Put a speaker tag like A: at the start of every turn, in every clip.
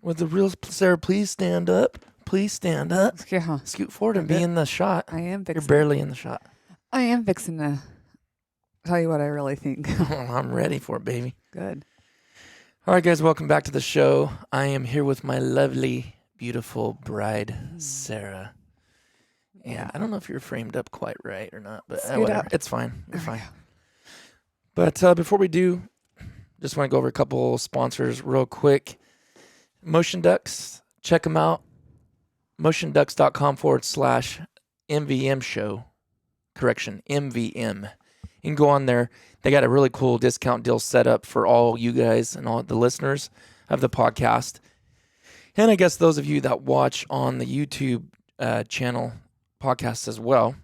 A: With the real Sarah, please stand up. Please stand up.
B: Yeah.
A: Scoot forward and be in the shot.
B: I am fixing.
A: You're barely in the shot.
B: I am fixing to tell you what I really think.
A: I'm ready for it, baby.
B: Good.
A: All right, guys, welcome back to the show. I am here with my lovely, beautiful bride, Sarah. And
B: Yeah.
A: I don't know if you're framed up quite right or not, but
B: Scoot
A: whatever.
B: up.
A: It's fine. You're fine.
B: Go.
A: But before we do, just want to go over a couple sponsors real quick. Motion Ducks, check them out. motionducks.com/MVM show. Correction, MVM. You can go on there. They got a really cool discount deal set up for all you guys and all the listeners of the podcast. And I guess those of you that watch on the YouTube channel podcast as well,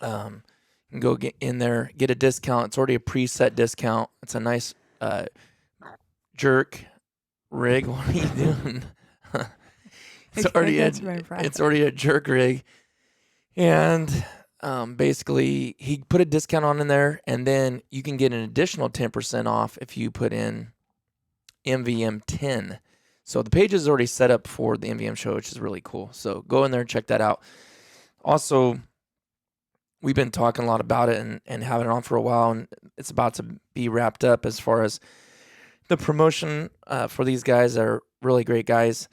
A: you can go get in there, get a discount. It's already a preset discount. It's a nice jerk rig. What are you doing? It's already a jerk rig. And basically, he put a discount on in there, and then you can get an additional 10% off if you put in MVM 10. So the page is already set up for the MVM show, which is really cool. So go in there and check that out. Also, we've been talking a lot about it and having it on for a while, and it's about to be wrapped up as far as the promotion for these guys. Are really great guys.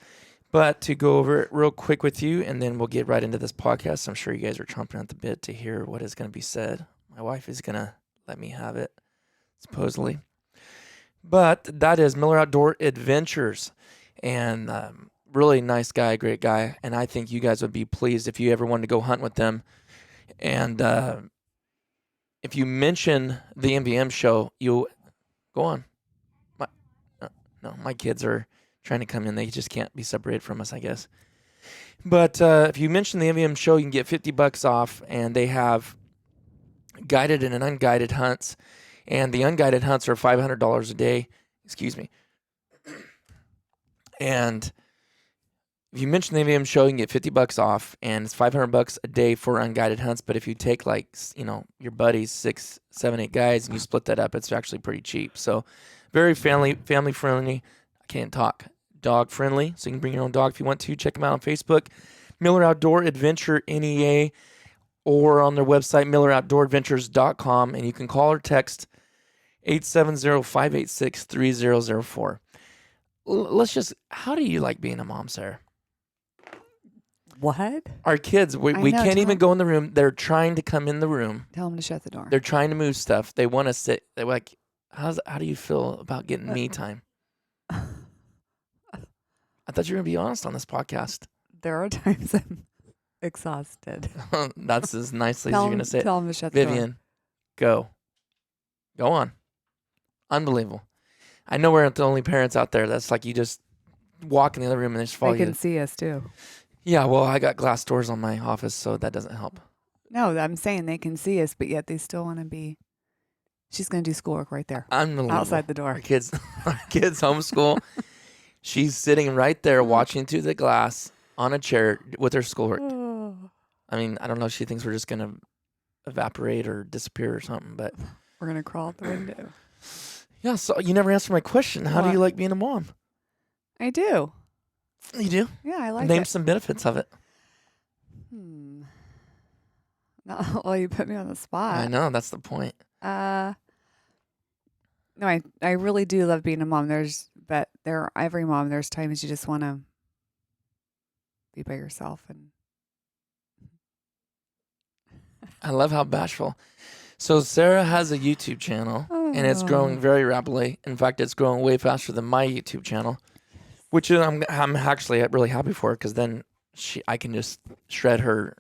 A: But to go over it real quick with you, and then we'll get right into this podcast. I'm sure you guys are chomping at the bit to hear what is going to be said. My wife is going to let me have it, supposedly. But that is Miller Outdoor Adventures. And really nice guy, great guy. And I think you guys would be pleased if you ever wanted to go hunt with them. And if you mention the MVM show, you'll go on. My kids are trying to come in. They just can't be separated from us, I guess. But if you mention the MVM show, you can get $50 off, and they have guided and unguided hunts. And the unguided hunts are $500 a day. Excuse me. And if you mention the MVM show, you can get $50 off, and it's $500 a day for unguided hunts. But if you take your buddies, 6, 7, 8 guys, and you split that up, it's actually pretty cheap. So very family friendly. I can't talk. Dog friendly. So you can bring your own dog if you want to. Check them out on Facebook, Miller Outdoor Adventure NEA, or on their website, milleroutdooradventures.com. And you can call or text 870-586-3004. How do you like being a mom, Sarah?
B: What?
A: Our kids, we can't even go in the room. They're trying to come in the room.
B: Tell them to shut the door.
A: They're trying to move stuff. They want to sit. They're like, how do you feel about getting me time? I thought you were going to be honest on this podcast.
B: There are times I'm exhausted.
A: That's as nicely as you're going to say it.
B: Tell them to shut the door.
A: Vivian, go on. Unbelievable. I know we're not the only parents out there. That's like you just walk in the other room and they just follow you.
B: They can see us too.
A: Yeah, well, I got glass doors on my office, so that doesn't help.
B: No, I'm saying they can see us, but yet they still want to be. She's going to do schoolwork right there.
A: Unbelievable.
B: Outside the door.
A: Our kids homeschool. She's sitting right there watching through the glass on a chair with her schoolwork.
B: Oh.
A: I mean, I don't know if she thinks we're just going to evaporate or disappear or something, but
B: we're going to crawl out the window.
A: Yeah, so you never answered my question. How do you like being a mom?
B: I do.
A: You do?
B: Yeah, I like
A: Name
B: it.
A: some benefits of it.
B: No, well, you put me on the spot.
A: I know, that's the point.
B: No, I really do love being a mom. Every mom, there's times you just want to be by yourself. And
A: I love how bashful. So Sarah has a YouTube channel, and it's growing very rapidly. In fact, it's growing way faster than my YouTube channel, which I'm actually really happy for, because then I can just shred her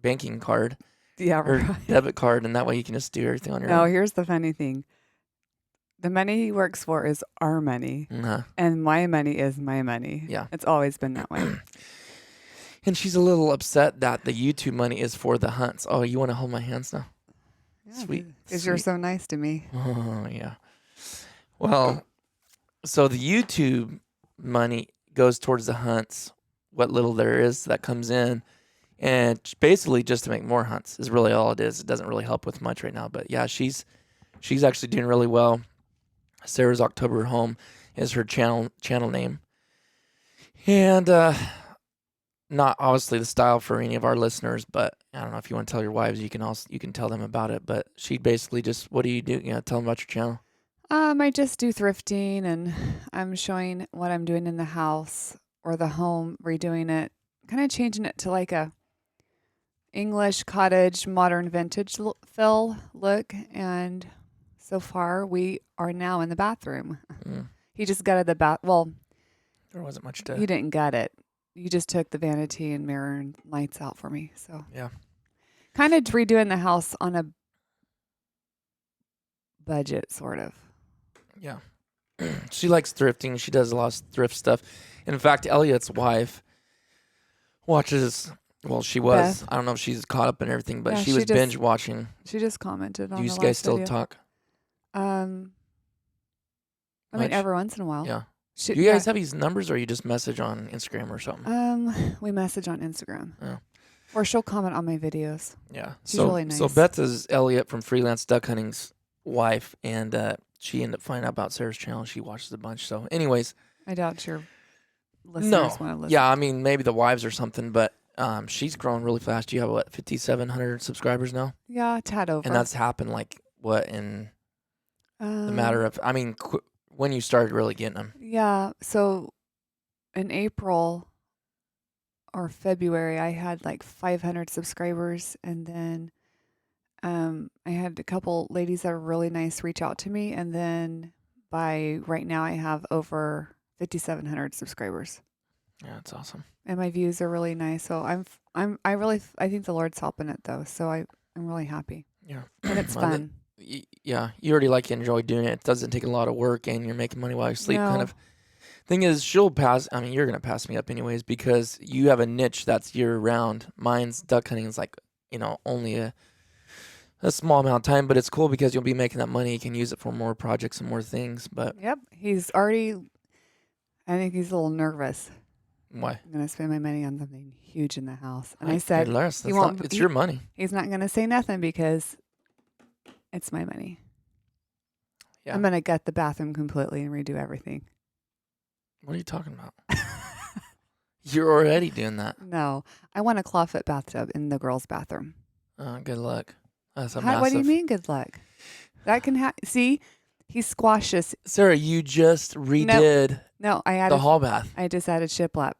A: banking card, her debit card, and that way you can just do everything on your own.
B: No, here's the funny thing. The money he works for is our money, and my money is my money.
A: Yeah.
B: It's always been that way.
A: And she's a little upset that the YouTube money is for the hunts. Oh, you want to hold my hands now?
B: Yeah,
A: Sweet.
B: Because you're so nice to me.
A: Oh, yeah. Well, so the YouTube money goes towards the hunts, what little there is that comes in. And it's basically just to make more hunts is really all it is. It doesn't really help with much right now. But yeah, she's actually doing really well. Sarah's October Home is her channel name. And not obviously the style for any of our listeners, but I don't know if you want to tell your wives, you can tell them about it. But she basically just, what do you do? Tell them about your channel.
B: I just do thrifting, and I'm showing what I'm doing in the house or the home, redoing it, kind of changing it to like a English cottage, modern vintage feel look. And so far, we are now in the bathroom. He just gutted the bath. Well,
A: there wasn't much to.
B: You didn't gut it. You just took the vanity and mirror and lights out for me. So
A: yeah,
B: kind of redoing the house on a budget, sort of.
A: Yeah. She likes thrifting. She does a lot of thrift stuff. In fact, Elliot's wife watches. Well, she was.
B: Beth.
A: I don't know if she's caught up in everything, but
B: Yeah,
A: she was binge watching.
B: She just commented on.
A: Do you
B: the
A: guys
B: last
A: still
B: video.
A: talk?
B: I mean, every once in a while.
A: Yeah. Do you guys have his numbers, or you just message on Instagram or something?
B: We message on Instagram.
A: Yeah.
B: Or she'll comment on my videos.
A: Yeah.
B: She's really nice.
A: So Beth is Elliot from Freelance Duck Hunting's wife, and she ended up finding out about Sarah's channel. She watches a bunch. So, anyways,
B: I doubt your listeners want to listen.
A: Yeah, I mean maybe the wives or something, but she's growing really fast. You have 5,700 subscribers now?
B: Yeah, a tad over.
A: And that's happened in the matter of when you started really getting them.
B: Yeah, so in April or February, I had 500 subscribers, and then I had a couple ladies that were really nice reach out to me, and then by right now I have over 5,700 subscribers.
A: Yeah, that's awesome.
B: And my views are really nice, so I think the Lord's helping it though, so I'm really happy.
A: Yeah,
B: and it's fun.
A: Yeah, you already enjoy doing it. It doesn't take a lot of work, and you're making money while you sleep. Kind of thing is, she'll pass. I mean, you're gonna pass me up anyways because you have a niche that's year round. Mine's duck hunting is only a small amount of time, but it's cool because you'll be making that money. You can use it for more projects and more things. But
B: yep, I think he's a little nervous.
A: Why?
B: I'm gonna spend my money on something huge in the house, and
A: I
B: said,
A: it's your money.
B: He's not gonna say nothing because it's my money.
A: Yeah.
B: I'm going to gut the bathroom completely and redo everything.
A: What are you talking about? You're already doing that.
B: No. I want a clawfoot bathtub in the girls' bathroom.
A: Good luck. That's a
B: What do you mean good luck? That can see, he squashed this.
A: Sarah, you just redid
B: I added
A: the hall bath.
B: I just added shiplap.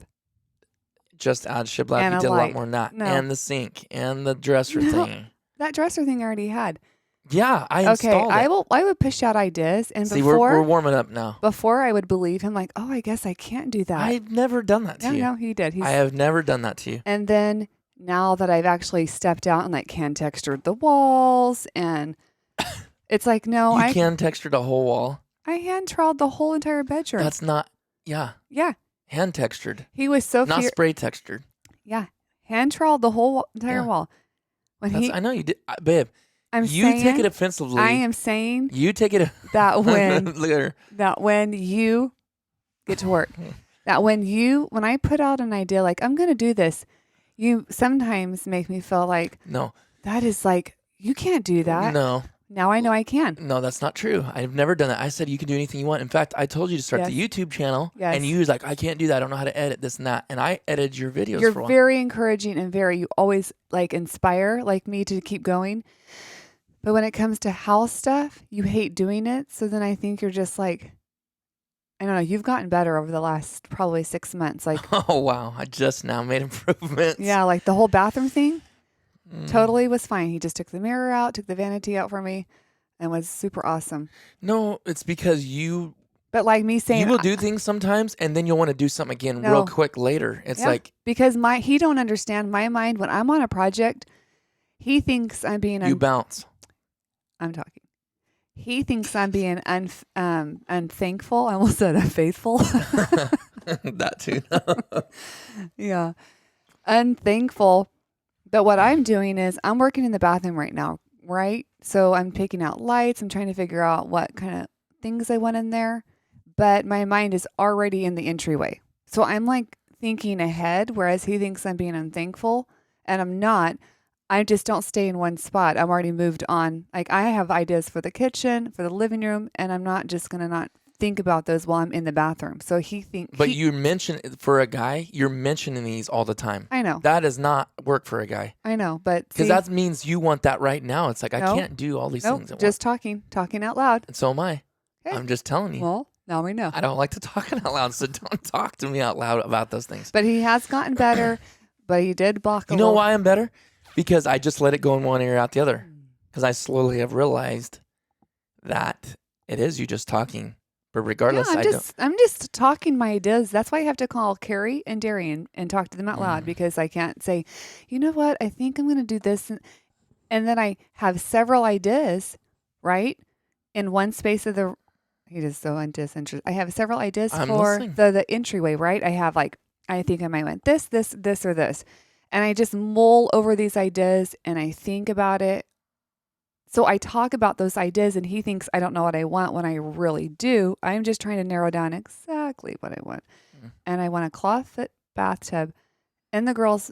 A: Just add shiplap. You did a lot more than that.
B: No.
A: And the sink and the dresser thing.
B: That dresser thing I already had.
A: Yeah, I installed it.
B: I would push out ideas, and
A: see, we're warming up now.
B: Before I would believe him, I guess I can't do that.
A: I've never done that to you.
B: No, he did.
A: I have never done that to you.
B: And then now that I've actually stepped out and hand textured the walls, and it's I
A: can texture the whole wall.
B: I hand troweled the whole entire bedroom.
A: That's not, yeah, hand textured.
B: He was so
A: not spray textured.
B: Yeah, hand troweled the whole entire wall.
A: I know you did, babe. You take it offensively.
B: I am saying
A: you take it
B: that when you get to work, that when I put out an idea I'm going to do this, you sometimes make me feel
A: no,
B: that is you can't do that.
A: No.
B: Now I know I can.
A: No, that's not true. I've never done that. I said you can do anything you want. In fact, I told you to start the YouTube channel, and you was I can't do that. I don't know how to edit this and that. And I edited your videos.
B: You're
A: for a while.
B: very encouraging and you always inspire me to keep going. But when it comes to house stuff, you hate doing it. So then I think you're just I don't know. You've gotten better over the last probably 6 months.
A: Oh, wow. I just now made improvements.
B: Yeah, the whole bathroom thing totally was fine. He just took the mirror out, took the vanity out for me, and was super awesome.
A: No, it's because you...
B: But me saying...
A: You will do things sometimes, and then you'll want to do something again real quick later. It's
B: because he don't understand my mind. When I'm on a project, he thinks I'm being...
A: You bounce.
B: I'm talking. He thinks I'm being unthankful. I almost said unfaithful.
A: That too.
B: Yeah. Unthankful. But what I'm doing is I'm working in the bathroom right now, right? So I'm taking out lights. I'm trying to figure out what kind of things I want in there. But my mind is already in the entryway. So I'm thinking ahead, whereas he thinks I'm being unthankful, and I'm not. I just don't stay in one spot. I'm already moved on. I have ideas for the kitchen, for the living room, and I'm not just going to not think about those while I'm in the bathroom. So
A: But you mention for a guy, you're mentioning these all the time.
B: I know.
A: That does not work for a guy.
B: I know, but
A: because that means you want that right now. It's like, I can't do all these things at once.
B: Just talking out loud.
A: And so am I. Okay. I'm just telling you.
B: Well, now we know.
A: I don't like to talk out loud, so don't talk to me out loud about those things.
B: But he has gotten better, but he did block
A: You know why I'm better? Because I just let it go in one ear out the other. Because I slowly have realized that it is you just talking. But regardless,
B: I'm just talking my ideas. That's why I have to call Carrie and Darian and talk to them out loud, because I can't say, you know what, I think I'm going to do this. And then I have several ideas, right? In one space of the, he is so disinterested. I have several ideas for the entryway, right? I have I think I might want this, or this. And I just mull over these ideas and I think about it. So I talk about those ideas and he thinks I don't know what I want when I really do. I'm just trying to narrow down exactly what I want. And I want a clawfoot bathtub in the girls'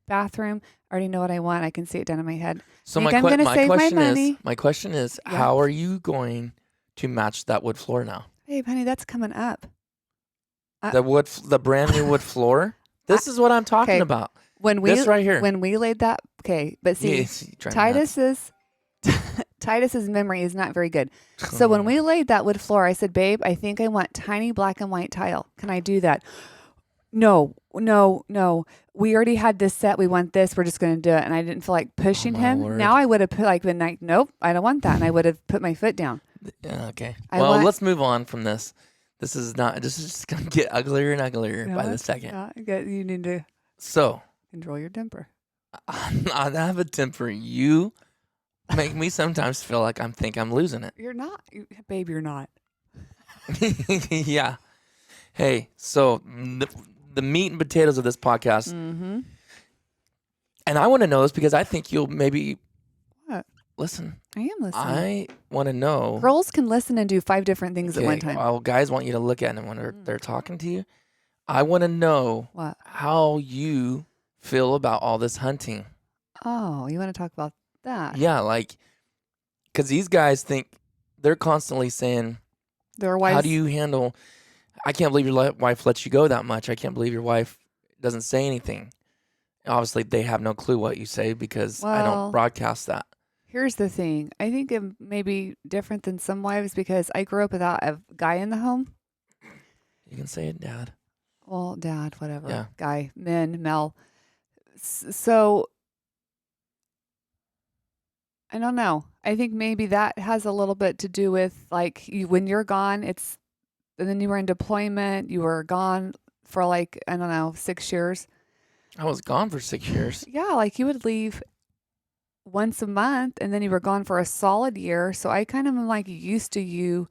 B: bathroom. I already know what I want. I can see it down in my head.
A: So my question is, how are you going to match that wood floor now?
B: Hey, honey, that's coming up.
A: The brand new wood floor? This is what I'm talking about. This right here.
B: When we laid that, but see, Titus's memory is not very good. So when we laid that wood floor, I said, babe, I think I want tiny black and white tile. Can I do that? No. We already had this set. We want this. We're just going to do it. And I didn't feel like pushing him.
A: Word.
B: Now I would have been like, nope, I don't want that. And I would have put my foot down.
A: Yeah, okay. Let's move on from this. This is just going to get uglier and uglier by the second.
B: You need to control your temper.
A: I have a temper. You make me sometimes feel like I'm losing it.
B: You're not. Babe, you're not.
A: Yeah. Hey, so the meat and potatoes of this podcast.
B: Mm-hmm.
A: And I want to know this because I think you'll maybe listen.
B: I am listening.
A: I want to know.
B: Girls can listen and do 5 different things at one time.
A: Well, guys want you to look at them when they're talking to you. I want to know how you feel about all this hunting.
B: Oh, you want to talk about that?
A: Yeah, because these guys think they're constantly saying,
B: their wives,
A: how do you handle, I can't believe your wife lets you go that much. I can't believe your wife doesn't say anything. Obviously, they have no clue what you say because I don't broadcast that.
B: Here's the thing. I think it may be different than some wives because I grew up without a guy in the home.
A: You can say it, Dad.
B: Well, Dad, whatever.
A: Yeah.
B: Guy, men, Mel. So, I don't know. I think maybe that has a little bit to do with when you're gone, and then you were in deployment, you were gone for 6 years.
A: I was gone for 6 years.
B: Yeah, you would leave once a month and then you were gone for a solid year. So I kind of am used to you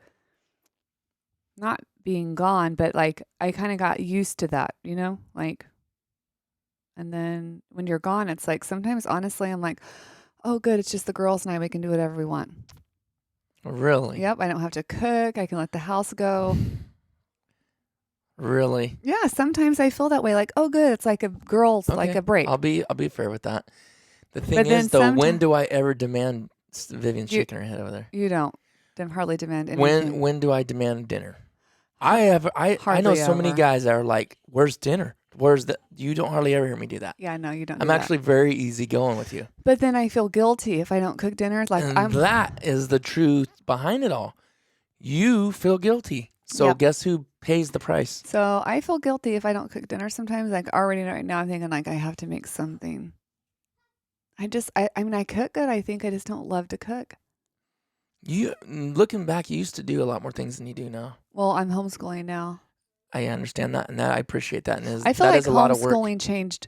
B: not being gone, but I kind of got used to that, and then when you're gone, it's sometimes honestly, I'm like, oh, good. It's just the girls and I, we can do whatever we want.
A: Really?
B: Yep. I don't have to cook. I can let the house go.
A: Really?
B: Yeah. Sometimes I feel that way. Oh, good. It's like a girl's, a break.
A: I'll be fair with that. The thing is, though, when do I ever demand? Vivian's shaking her head over there.
B: You don't hardly demand anything.
A: When do I demand dinner? I know so many guys that are like, "Where's dinner? Where's the?" You don't hardly ever hear me do that.
B: Yeah, no, you don't.
A: I'm actually very easygoing with you.
B: But then I feel guilty if I don't cook dinner.
A: That is the truth behind it all. You feel guilty. So guess who pays the price?
B: So I feel guilty if I don't cook dinner sometimes. Already right now I'm thinking I have to make something. I cook good. I think I just don't love to cook.
A: You looking back, you used to do a lot more things than you do now.
B: Well, I'm homeschooling now.
A: I understand that, and I appreciate that. And
B: I feel like homeschooling changed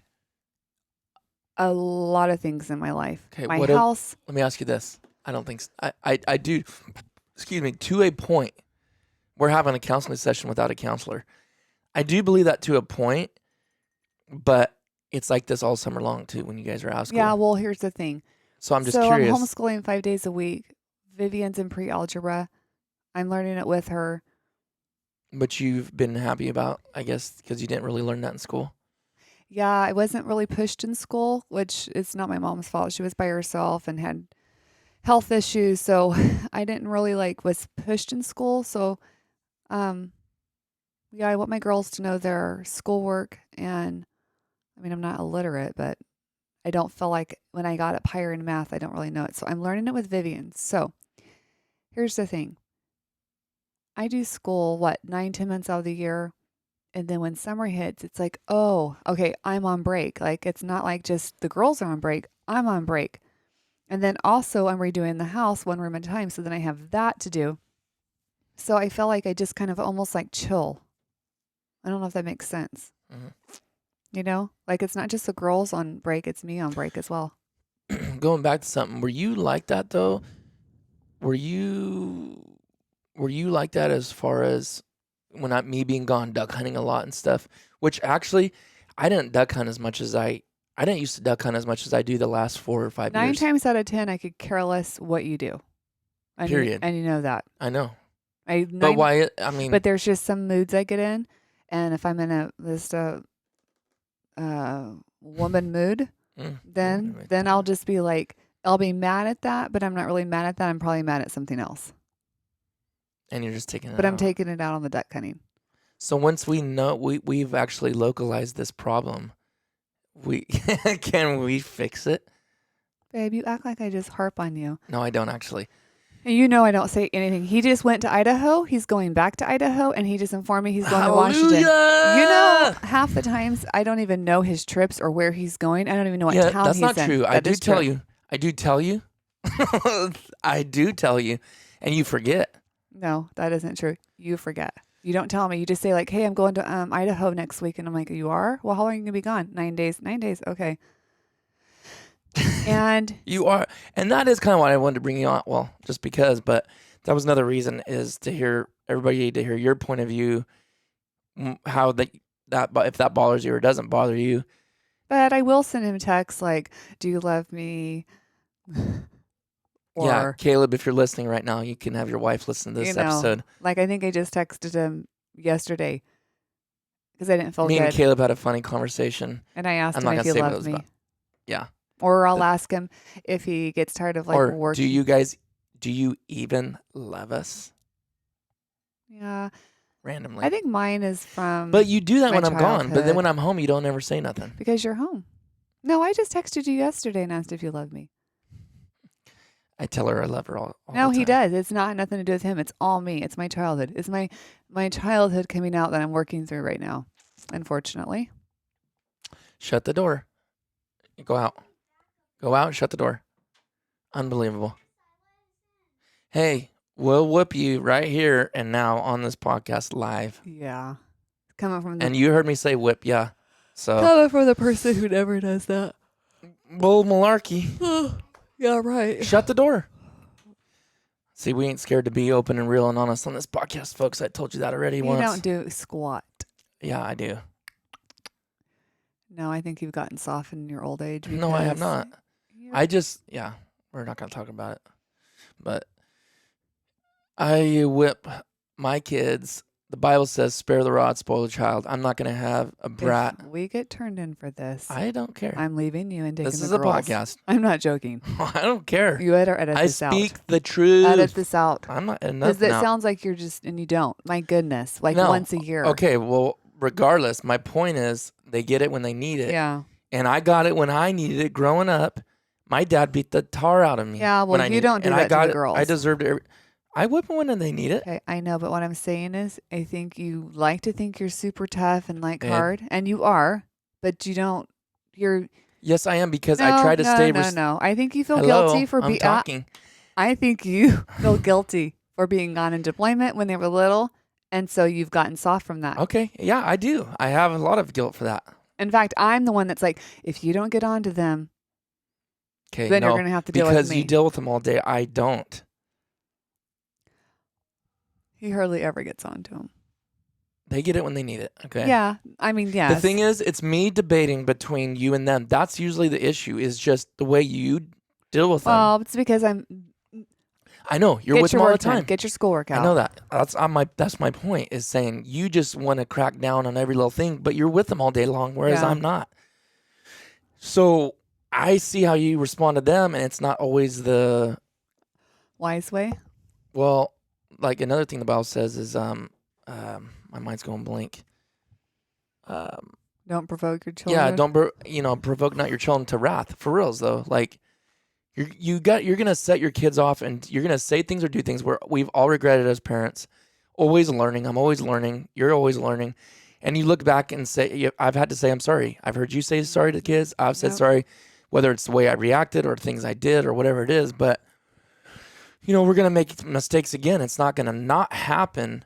B: a lot of things in my life.
A: Okay,
B: my house.
A: Let me ask you this. I don't think I do. Excuse me. To a point, we're having a counseling session without a counselor. I do believe that to a point, but it's like this all summer long too when you guys are out of school.
B: Yeah. Well, here's the thing.
A: So I'm just curious.
B: I'm homeschooling 5 days a week. Vivian's in pre-algebra. I'm learning it with her.
A: But you've been happy about, I guess, because you didn't really learn that in school.
B: Yeah, I wasn't really pushed in school, which it's not my mom's fault. She was by herself and had health issues, so I didn't really was pushed in school. So Yeah, I want my girls to know their schoolwork, and I mean, I'm not illiterate, but I don't feel like when I got up higher in math, I don't really know it. So I'm learning it with Vivian. So here's the thing. I do school, 9, 10 months out of the year. And then when summer hits, it's like, oh, okay, I'm on break. Like, it's not like just the girls are on break. I'm on break. And then also I'm redoing the house one room at a time. So then I have that to do. So I feel like I just kind of almost like chill. I don't know if that makes sense.
A: Mm-hmm.
B: You know, like it's not just the girls on break, it's me on break as well.
A: Going back to something, were you like that though? Were you like that as far as when me being gone duck hunting a lot and stuff? Which actually, I didn't duck hunt as much as I didn't used to duck hunt as much as I do the last 4 or 5 years.
B: 9 times out of 10, I could care less what you do.
A: Period.
B: And you know that.
A: I know.
B: But
A: why? I mean,
B: but there's just some moods I get in, and if I'm in this woman mood, then I'll just be like, I'll be mad at that, but I'm not really mad at that. I'm probably mad at something else.
A: And you're just taking it out.
B: But I'm taking it out on the duck hunting.
A: So once we know we've actually localized this problem, can we fix it?
B: Babe, you act like I just harp on you.
A: No, I don't actually.
B: And you know I don't say anything. He just went to Idaho. He's going back to Idaho, and he just informed me he's going to Washington. You know, half the times I don't even know his trips or where he's going. I don't even know what town he's in.
A: That's not true. I do tell you. I do tell you. I do tell you, and you forget.
B: No, that isn't true. You forget. You don't tell me. You just say like, "Hey, I'm going to Idaho next week," and I'm like, "You are? Well, how long are you gonna be gone? 9 days. 9 days. Okay." And
A: you are, and that is kind of why I wanted to bring you on. Well, just because, but that was another reason is to hear your point of view, how that if that bothers you or doesn't bother you.
B: But I will send him texts like, "Do you love me?"
A: Yeah, Caleb, if you're listening right now, you can have your wife listen to this episode.
B: Like I think I just texted him yesterday because I didn't feel good.
A: Me and Caleb had a funny conversation,
B: and I asked him if he loved me.
A: Yeah.
B: Or I'll ask him if he gets tired of working.
A: Do you even love us?
B: Yeah.
A: Randomly.
B: I think mine is from.
A: But you do that when I'm gone. But then when I'm home, you don't ever say nothing.
B: Because you're home. No, I just texted you yesterday and asked if you love me.
A: I tell her I love her all the
B: No,
A: time.
B: he does. It's not nothing to do with him. It's all me. It's my childhood. It's my childhood coming out that I'm working through right now, unfortunately.
A: Shut the door. Go out. Go out and shut the door. Unbelievable. Hey, we'll whoop you right here and now on this podcast live.
B: Yeah. Coming from
A: and you heard me say whip, yeah. So
B: coming from the person who never does that.
A: Bull malarkey.
B: Yeah, right.
A: Shut the door. See, we ain't scared to be open and real and honest on this podcast, folks. I told you that already once.
B: You don't do squat.
A: Yeah, I do.
B: No, I think you've gotten soft in your old age.
A: No, I have not. We're not going to talk about it. But I whip my kids. The Bible says, spare the rod, spoil the child. I'm not going to have a brat.
B: If we get turned in for this.
A: I don't care.
B: I'm leaving you and taking
A: this
B: the
A: is
B: girls.
A: A podcast.
B: I'm not joking.
A: I don't care.
B: You better edit this out.
A: I speak the truth.
B: Edit this out.
A: I'm not editing
B: because it sounds like you're just, and you don't. My goodness. Like once a year.
A: Okay, well, regardless, my point is they get it when they need it.
B: Yeah.
A: And I got it when I needed it growing up. My dad beat the tar out of me.
B: Yeah, well, you don't do that to the girls.
A: I deserved it. I whip them when they need it.
B: Okay, I know, but what I'm saying is I think you like to think you're super tough and hard, and you are, but you don't.
A: Yes, I am because I try to stay.
B: No. I think you feel guilty for being.
A: talking.
B: I think you feel guilty for being gone in deployment when they were little, and so you've gotten soft from that.
A: Okay, yeah, I do. I have a lot of guilt for that.
B: In fact, I'm the one that's like, if you don't get on to them, then you're going to have to deal with me.
A: Because you deal with them all day. I don't.
B: He hardly ever gets on to them.
A: They get it when they need it. Okay.
B: Yeah. I mean, yeah.
A: The thing is, it's me debating between you and them. That's usually the issue, is just the way you deal with them.
B: Well, it's because
A: I know. You're with them all the time.
B: Get your schoolwork out.
A: I know that. That's my point, is saying you just want to crack down on every little thing, but you're with them all day long, whereas I'm not. So I see how you respond to them, and it's not always the
B: wise way.
A: Well, like another thing the Bible says is my mind's going blank.
B: Don't provoke your children.
A: Yeah, don't provoke not your children to wrath. For reals though, like you're gonna set your kids off, and you're gonna say things or do things where we've all regretted as parents. Always learning. I'm always learning. You're always learning, and you look back and say, I've had to say I'm sorry. I've heard you say sorry to kids. I've said sorry, whether it's the way I reacted or things I did or whatever it is. But we're gonna make mistakes again. It's not gonna not happen,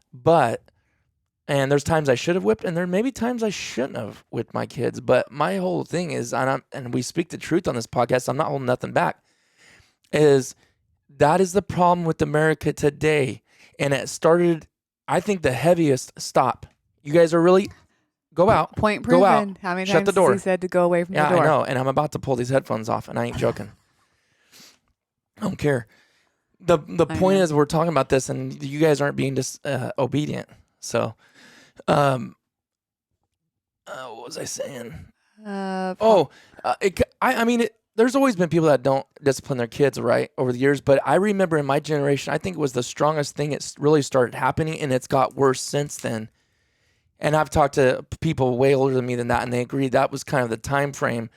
A: and there's times I should have whipped, and there may be times I shouldn't have whipped my kids. But my whole thing is, and we speak the truth on this podcast, I'm not holding nothing back, is that is the problem with America today. And it started, I think, the heaviest. Stop. You guys are really, go out.
B: Point proven.
A: Go out.
B: How many
A: Shut
B: times
A: the door.
B: has he said to go away from the door?
A: Yeah, I know. And I'm about to pull these headphones off, and I ain't joking. I don't care. The point is, we're talking about this, and you guys aren't being obedient. So, what was I saying? There's always been people that don't discipline their kids, right, over the years. But I remember in my generation, I think it was the strongest thing. It really started happening, and it's got worse since then. And I've talked to people way older than me than that, and they agree that was kind of the time frame.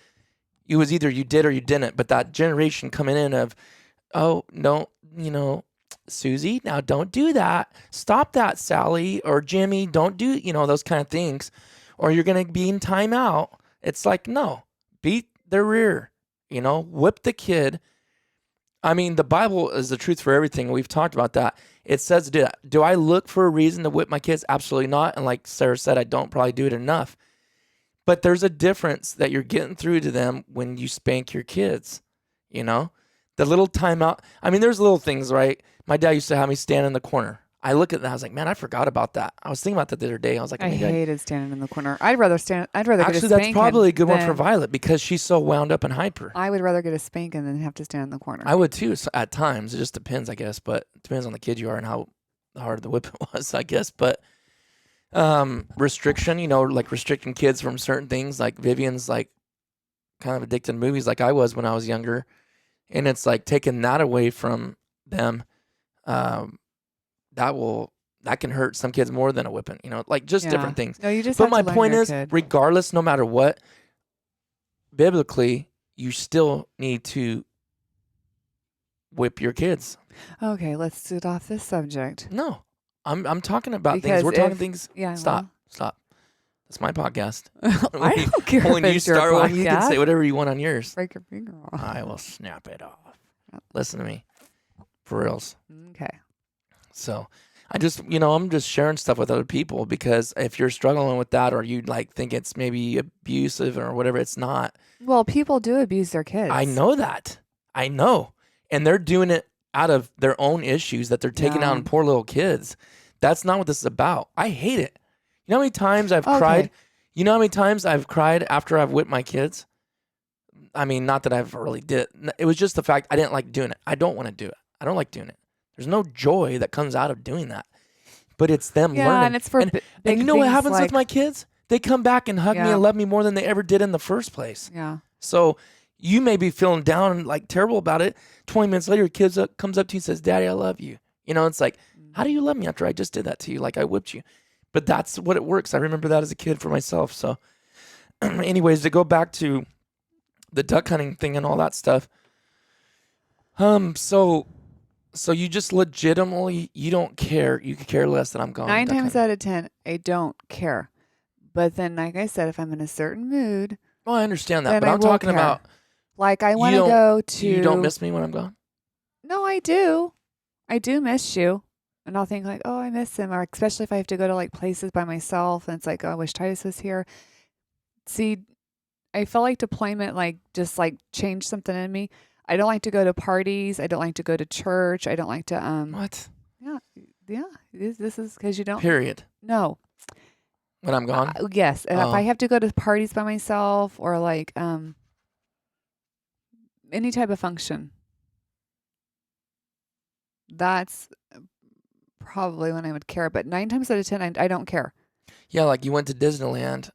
A: It was either you did or you didn't. But that generation coming in of, oh, no, Susie, now don't do that. Stop that, Sally, or Jimmy, don't do, those kind of things. Or you're going to be in timeout. It's like, no, beat their rear, whip the kid. I mean, the Bible is the truth for everything. We've talked about that. It says, do I look for a reason to whip my kids? Absolutely not. And like Sarah said, I don't probably do it enough. But there's a difference that you're getting through to them when you spank your kids, The little timeout. I mean, there's little things, right? My dad used to have me stand in the corner. I look at that. I was like, man, I forgot about that. I was thinking about that the other day. I was like,
B: I hated standing in the corner. I'd rather get a spanking.
A: Actually, that's probably a good one for Violet because she's so wound up and hyper.
B: I would rather get a spanking than have to stand in the corner.
A: I would too at times. It just depends, I guess. But it depends on the kid you are and how hard the whipping was, I guess. But restriction, like restricting kids from certain things. Like Vivian's like kind of addicted to movies like I was when I was younger. And it's like taking that away from them. That can hurt some kids more than a whipping, like just different things.
B: No, you just.
A: But my point is, regardless, no matter what, biblically, you still need to whip your kids.
B: Okay, let's get off this subject.
A: No, I'm talking about things. We're talking things.
B: Yeah.
A: Stop. That's my podcast.
B: I don't care.
A: When you start one, you can say whatever you want on yours.
B: Break your finger off.
A: I will snap it off. Listen to me, for reals.
B: Okay.
A: So I just, I'm just sharing stuff with other people because if you're struggling with that or you think it's maybe abusive or whatever, it's not.
B: Well, people do abuse their kids.
A: I know that. I know. And they're doing it out of their own issues that they're taking out on poor little kids. That's not what this is about. I hate it. You know how many times I've cried? You know how many times I've cried after I've whipped my kids? I mean, not that I've really did it. It was just the fact I didn't like doing it. I don't want to do it. I don't like doing it. There's no joy that comes out of doing that. But it's them learning.
B: Yeah, and it's for
A: and you know what happens with my kids? They come back and hug me and love me more than they ever did in the first place.
B: Yeah.
A: So you may be feeling down and terrible about it. 20 minutes later, your kid comes up to you and says, Daddy, I love you. It's like, how do you love me after I just did that to you? Like I whipped you. But that's what it works. I remember that as a kid for myself. So anyways, to go back to the duck hunting thing and all that stuff. So you just legitimately, you don't care. You could care less that I'm gone.
B: 9 times out of 10, I don't care. But then, like I said, if I'm in a certain mood.
A: Well, I understand that. But I'm talking about.
B: Like I want to go to.
A: You don't miss me when I'm gone?
B: No, I do. I do miss you. And I'll think oh, I miss him. Or especially if I have to go to places by myself. And it's oh, I wish Titus was here. See, I felt like deployment just changed something in me. I don't like to go to parties. I don't like to go to church. I don't like to
A: What?
B: Yeah. This is because you don't.
A: Period.
B: No.
A: When I'm gone.
B: Yes. And if I have to go to parties by myself or any type of function, that's probably when I would care. But 9 times out of 10, I don't care.
A: Yeah, like you went to Disneyland.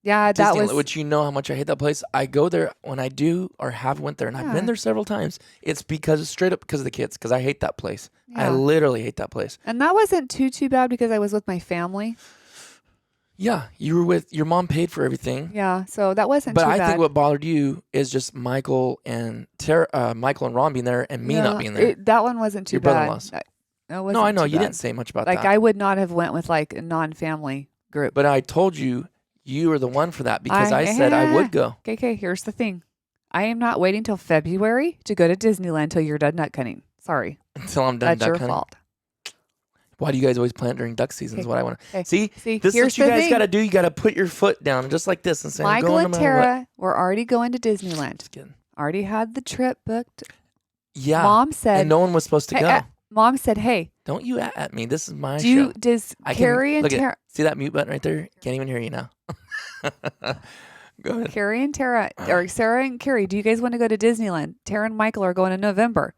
B: Yeah, that was.
A: Which you know how much I hate that place. I go there when I do or have went there, and I've been there several times. It's straight up because of the kids, because I hate that place. I literally hate that place.
B: And that wasn't too bad because I was with my family.
A: Yeah, you were with your mom, paid for everything.
B: Yeah, so that wasn't
A: too
B: bad.
A: But I think what bothered you is just Michael and Michael and Ron being there and me not being there.
B: That one wasn't too
A: your
B: bad.
A: Brother-in-law's. No, I know you didn't say much about that.
B: Like I would not have went with like a non-family group.
A: But I told you were the one for that because I said I would go.
B: Okay, here's the thing. I am not waiting till February to go to Disneyland till you're done nut cutting. Sorry.
A: Until I'm done
B: duck cutting. That's your fault.
A: Why do you guys always plan it during duck season is what I want to.
B: See,
A: this is what you guys got to do. You got to put your foot down just like this and say,
B: Michael
A: I'm
B: and Tara were already going to Disneyland.
A: Just kidding.
B: Already had the trip booked.
A: Yeah.
B: Mom said.
A: And no one was supposed to go.
B: Mom said, hey.
A: Don't you at me. This is my show.
B: Does Carrie and Tara.
A: See that mute button right there? Can't even hear you now. Go ahead.
B: Carrie and Tara, or Sarah and Carrie, do you guys want to go to Disneyland? Tara and Michael are going in November.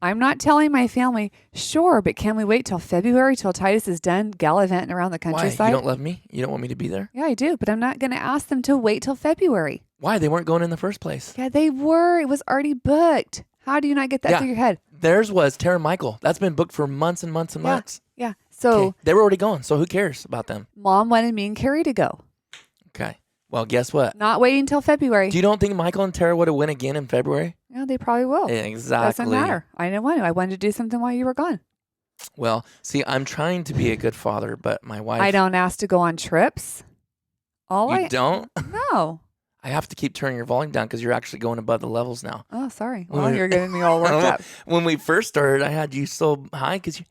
B: I'm not telling my family, sure, but can we wait till February till Titus is done gallivanting around the countryside?
A: Why? You don't love me? You don't want me to be there?
B: Yeah, I do, but I'm not going to ask them to wait till February.
A: Why? They weren't going in the first place.
B: Yeah, they were. It was already booked. How do you not get that through your head?
A: Theirs was Tara and Michael. That's been booked for months and months and months.
B: Yeah. So
A: they were already going. So who cares about them?
B: Mom wanted me and Carrie to go.
A: Okay. Well, guess what?
B: Not waiting until February.
A: You don't think Michael and Tara would have went again in February?
B: Yeah, they probably will.
A: Exactly.
B: Doesn't matter. I didn't want to. I wanted to do something while you were gone.
A: Well, see, I'm trying to be a good father, but my wife.
B: I don't ask to go on trips.
A: You don't?
B: No.
A: I have to keep turning your volume down because you're actually going above the levels now.
B: Oh, sorry. Well, you're getting me all worked up.
A: When we first started, I had you so high because you're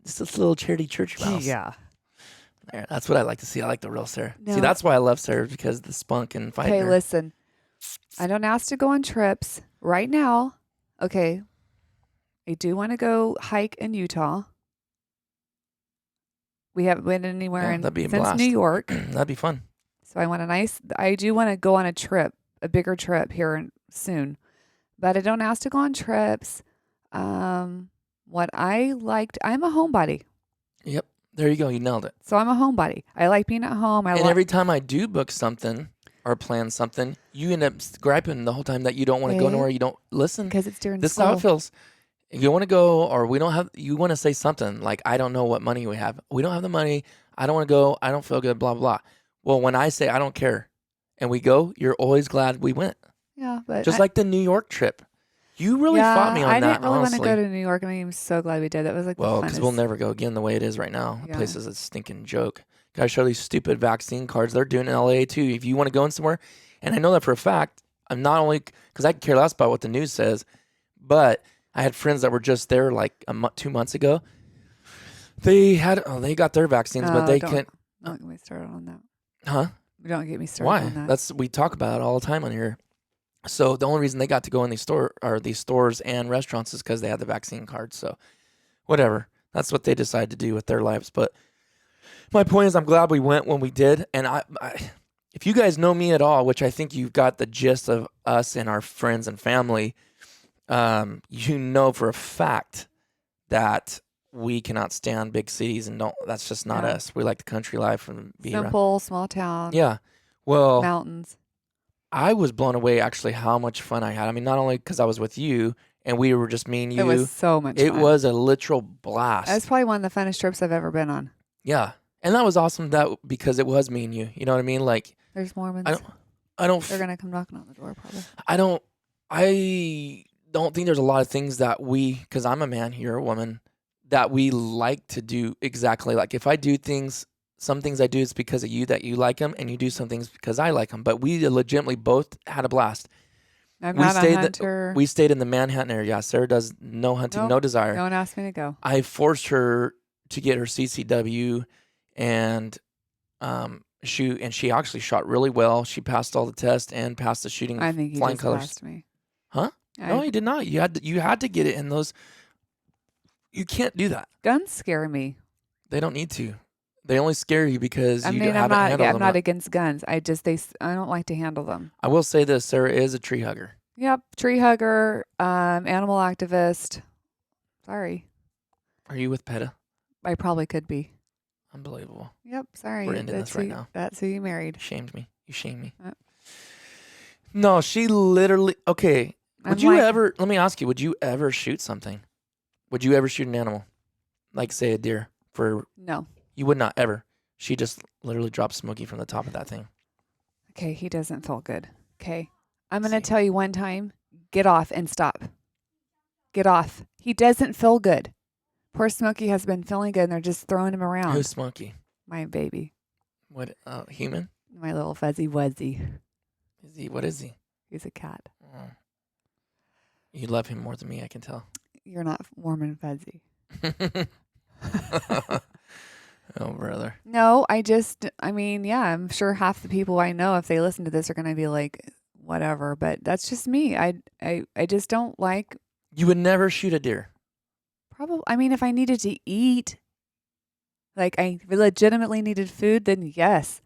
A: just this little charity church mouse.
B: Yeah.
A: There, that's what I like to see. I like the real Sarah.
B: No.
A: See, that's why I love Sarah, because of the spunk and fighting.
B: Okay, listen. I don't ask to go on trips right now. Okay. I do want to go hike in Utah. We haven't been anywhere since New York.
A: That'd be fun.
B: So I do want to go on a bigger trip here soon. But I don't ask to go on trips. What I liked, I'm a homebody.
A: Yep. There you go. You nailed it.
B: So I'm a homebody. I like being at home.
A: Every time I do book something or plan something, you end up griping the whole time that you don't want to go nowhere. You don't listen.
B: Because it's during
A: This
B: school.
A: is how it feels. You want to go or we don't have, you want to say something like, I don't know what money we have. We don't have the money. I don't want to go. I don't feel good, blah, blah. Well, when I say I don't care and we go, you're always glad we went.
B: Yeah. But
A: just like the New York trip. You really fought me on that,
B: I didn't really
A: honestly.
B: want to go to New York, and I'm so glad we did. That was like
A: because we'll never go again the way it is right now. The place is a stinking joke. Got to show these stupid vaccine cards. They're doing it in LA too. If you want to go in somewhere, and I know that for a fact, I'm not only because I care less about what the news says, but I had friends that were just there like 2 months ago. They got their vaccines, but they can't.
B: Don't get me started on that.
A: Huh?
B: Don't get me started on that.
A: We talk about it all the time on here. So the only reason they got to go in these stores and restaurants is because they had the vaccine cards. So whatever, that's what they decided to do with their lives. But my point is, I'm glad we went when we did. And I if you guys know me at all, which I think you've got the gist of us and our friends and family, you know for a fact that we cannot stand big cities and that's just not us. We like the country life and be
B: simple, small town.
A: Yeah. Well,
B: mountains. I
A: was blown away actually how much fun I had. I mean, not only because I was with you and we were just me and you.
B: It was so much fun.
A: It was a literal blast.
B: That's probably one of the funnest trips I've ever been on.
A: Yeah. And that was awesome because it was me and you. You know what I mean? Like
B: there's Mormons.
A: I don't
B: They're gonna come knocking on the door probably.
A: I don't think there's a lot of things that because I'm a man, you're a woman, that we like to do exactly. Like if I do things, some things I do is because of you, that you like them, and you do some things because I like them. But we legitimately both had a blast.
B: I'm not a hunter.
A: We stayed in the Manhattan area. Sarah does no hunting, no desire.
B: No one asked me to go.
A: I forced her to get her CCW and shoot, and she actually shot really well. She passed all the tests and passed the shooting.
B: I think you
A: flying
B: just
A: colors.
B: asked me.
A: Huh? No, you did not. You had to get it in those. You can't do that.
B: Guns scare me.
A: They don't need to. They only scare you because
B: haven't handled them. I'm not against guns. I don't like to handle them.
A: I will say this: Sarah is a tree hugger.
B: Yep, tree hugger, animal activist. Sorry.
A: Are you with PETA?
B: I probably could be.
A: Unbelievable.
B: Yep. Sorry.
A: We're ending this right now.
B: That's who you married.
A: You shamed me. You shamed me. No, she literally. Okay. Let me ask you, would you ever shoot something? Would you ever shoot an animal? Like, say, a deer?
B: No.
A: You would not ever. She just literally dropped Smokey from the top of that thing.
B: Okay, he doesn't feel good. Okay. I'm going to tell you one time, get off and stop. Get off. He doesn't feel good. Poor Smokey has been feeling good, and they're just throwing him around.
A: Who's Smokey?
B: My baby.
A: What, human?
B: My little fuzzy wuzzy.
A: What is he?
B: He's a cat.
A: Oh. You love him more than me, I can tell.
B: You're not warm and fuzzy.
A: Oh, brother.
B: No, I'm sure half the people I know, if they listen to this, are going to be like, whatever. But that's just me. I just don't like.
A: You would never shoot a deer?
B: Probably. I mean, if I needed to eat, like I legitimately needed food, then yes.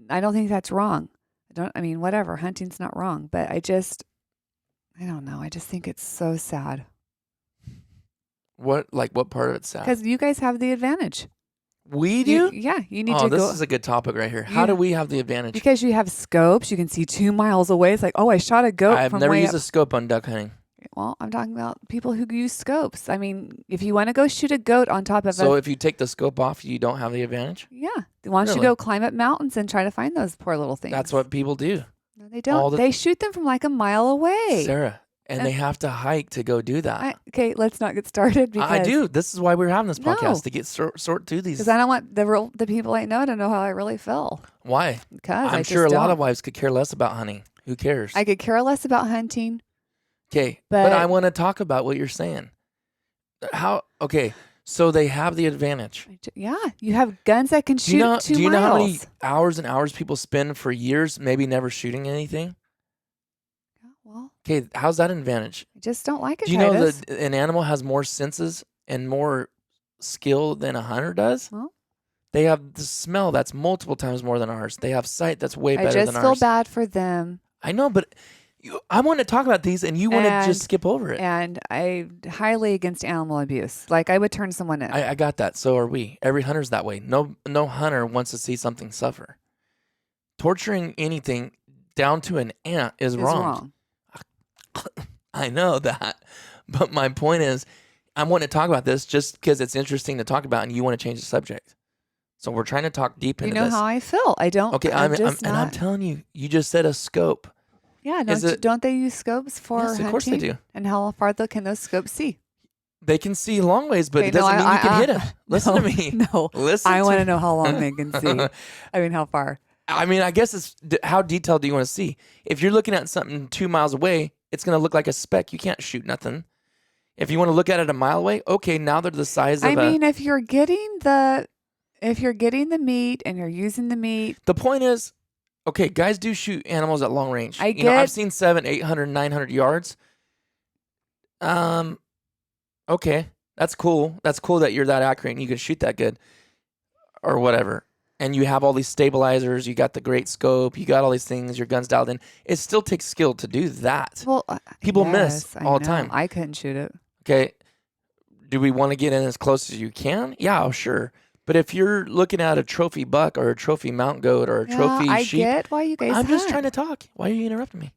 B: I don't think that's wrong. Whatever. Hunting's not wrong. But I don't know. I just think it's so sad.
A: What part of it's sad?
B: Because you guys have the advantage.
A: We do?
B: You need to go.
A: This is a good topic right here. How do we have the advantage?
B: Because you have scopes. You can see 2 miles away. It's like, I shot a goat.
A: I've never used a scope on duck hunting.
B: Well, I'm talking about people who use scopes. I mean, if you want to go shoot a goat on top of
A: So if you take the scope off, you don't have the advantage?
B: Yeah. Why don't you go climb up mountains and try to find those poor little things?
A: That's what people do.
B: No, they don't. They shoot them from like a mile away.
A: Sarah. And they have to hike to go do that.
B: Okay, let's not get started. Because
A: I do. This is why we're having this podcast, to get sort through these.
B: Because I don't want the people I know to know how I really feel.
A: Why?
B: Because
A: I'm sure a lot of wives could care less about hunting. Who cares?
B: I could care less about hunting.
A: Okay, but I want to talk about what you're saying. Okay, so they have the advantage.
B: Yeah, you have guns that can shoot 2 miles.
A: Do you know how many hours and hours people spend for years maybe never shooting anything?
B: Well,
A: okay, how's that an advantage?
B: I just don't like it.
A: Do you know that an animal has more senses and more skill than a hunter does?
B: Well,
A: they have the smell that's multiple times more than ours. They have sight that's way better than ours.
B: I just feel bad for them.
A: I know, but I want to talk about these, and you want to just skip over it.
B: And I'm highly against animal abuse. Like, I would turn someone in.
A: I got that. So are we. Every hunter's that way. No hunter wants to see something suffer. Torturing anything down to an ant is wrong. I know that. But my point is, I want to talk about this just because it's interesting to talk about, and you want to change the subject. So we're trying to talk deep into this.
B: You know how I feel. I don't.
A: Okay, I'm telling you, you just said a scope.
B: Yeah, don't they use scopes for hunting?
A: Of course they do.
B: And how far can those scopes see?
A: They can see long ways, but it doesn't mean you can hit them. Listen to me.
B: No, I want to know how long they can see. I mean, how far?
A: I mean, I guess it's how detailed do you want to see? If you're looking at something 2 miles away, it's going to look like a speck. You can't shoot nothing. If you want to look at it a mile away, okay, now they're the size of
B: if you're getting the meat and you're using the meat.
A: The point is, okay, guys do shoot animals at long range. I've seen 700, 800, 900 yards. Okay, that's cool. That's cool that you're that accurate and you can shoot that good or whatever. And you have all these stabilizers, you got the great scope, you got all these things, your gun's dialed in. It still takes skill to do that.
B: Well,
A: people miss all the time.
B: I couldn't shoot it.
A: Okay. Do we want to get in as close as you can? Yeah, sure. But if you're looking at a trophy buck or a trophy mountain goat or a trophy sheep,
B: I get why you guys
A: I'm just trying to talk. Why are you interrupting me?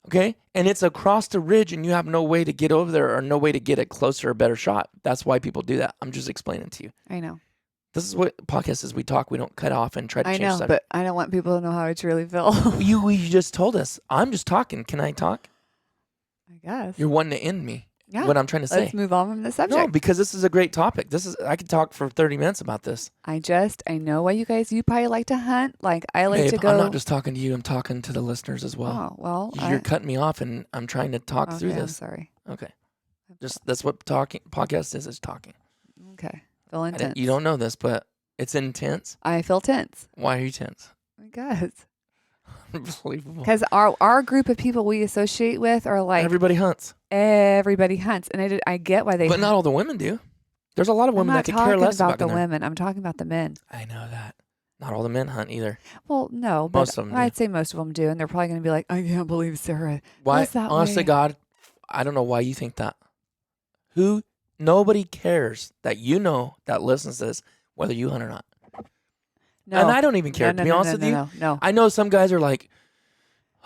A: Okay? And it's across the ridge and you have no way to get over there or no way to get a closer or better shot. That's why people do that. I'm just explaining to you.
B: I know.
A: This is what podcast is. We talk. We don't cut off and try to change the subject.
B: But I don't want people to know how I truly feel.
A: You just told us. I'm just talking. Can I talk?
B: I guess.
A: You're wanting to end me.
B: Yeah.
A: What I'm trying to say.
B: Let's move on from the subject.
A: No, because this is a great topic. I could talk for 30 minutes about this.
B: I know why you probably like to hunt. Like I like to go.
A: I'm not just talking to you. I'm talking to the listeners as well.
B: Oh, well.
A: You're cutting me off and I'm trying to talk through this.
B: I'm sorry.
A: Okay. That's what podcast is talking.
B: Okay. Feel intense.
A: You don't know this, but it's intense.
B: I feel tense.
A: Why are you tense?
B: Because.
A: Unbelievable.
B: Because our group of people we associate with are like
A: everybody hunts.
B: Everybody hunts, and I get why they.
A: But not all the women do. There's a lot of women that could care less about
B: the women. I'm talking about the men.
A: I know that. Not all the men hunt either.
B: Well, no, but most of them I'd say most of them do, and they're probably going to be like, "I can't believe Sarah."
A: Why? Honestly, God, I don't know why you think that. Nobody cares that that listens to this whether you hunt or not.
B: No.
A: And I don't even care, to be honest with you.
B: No.
A: I know some guys are like,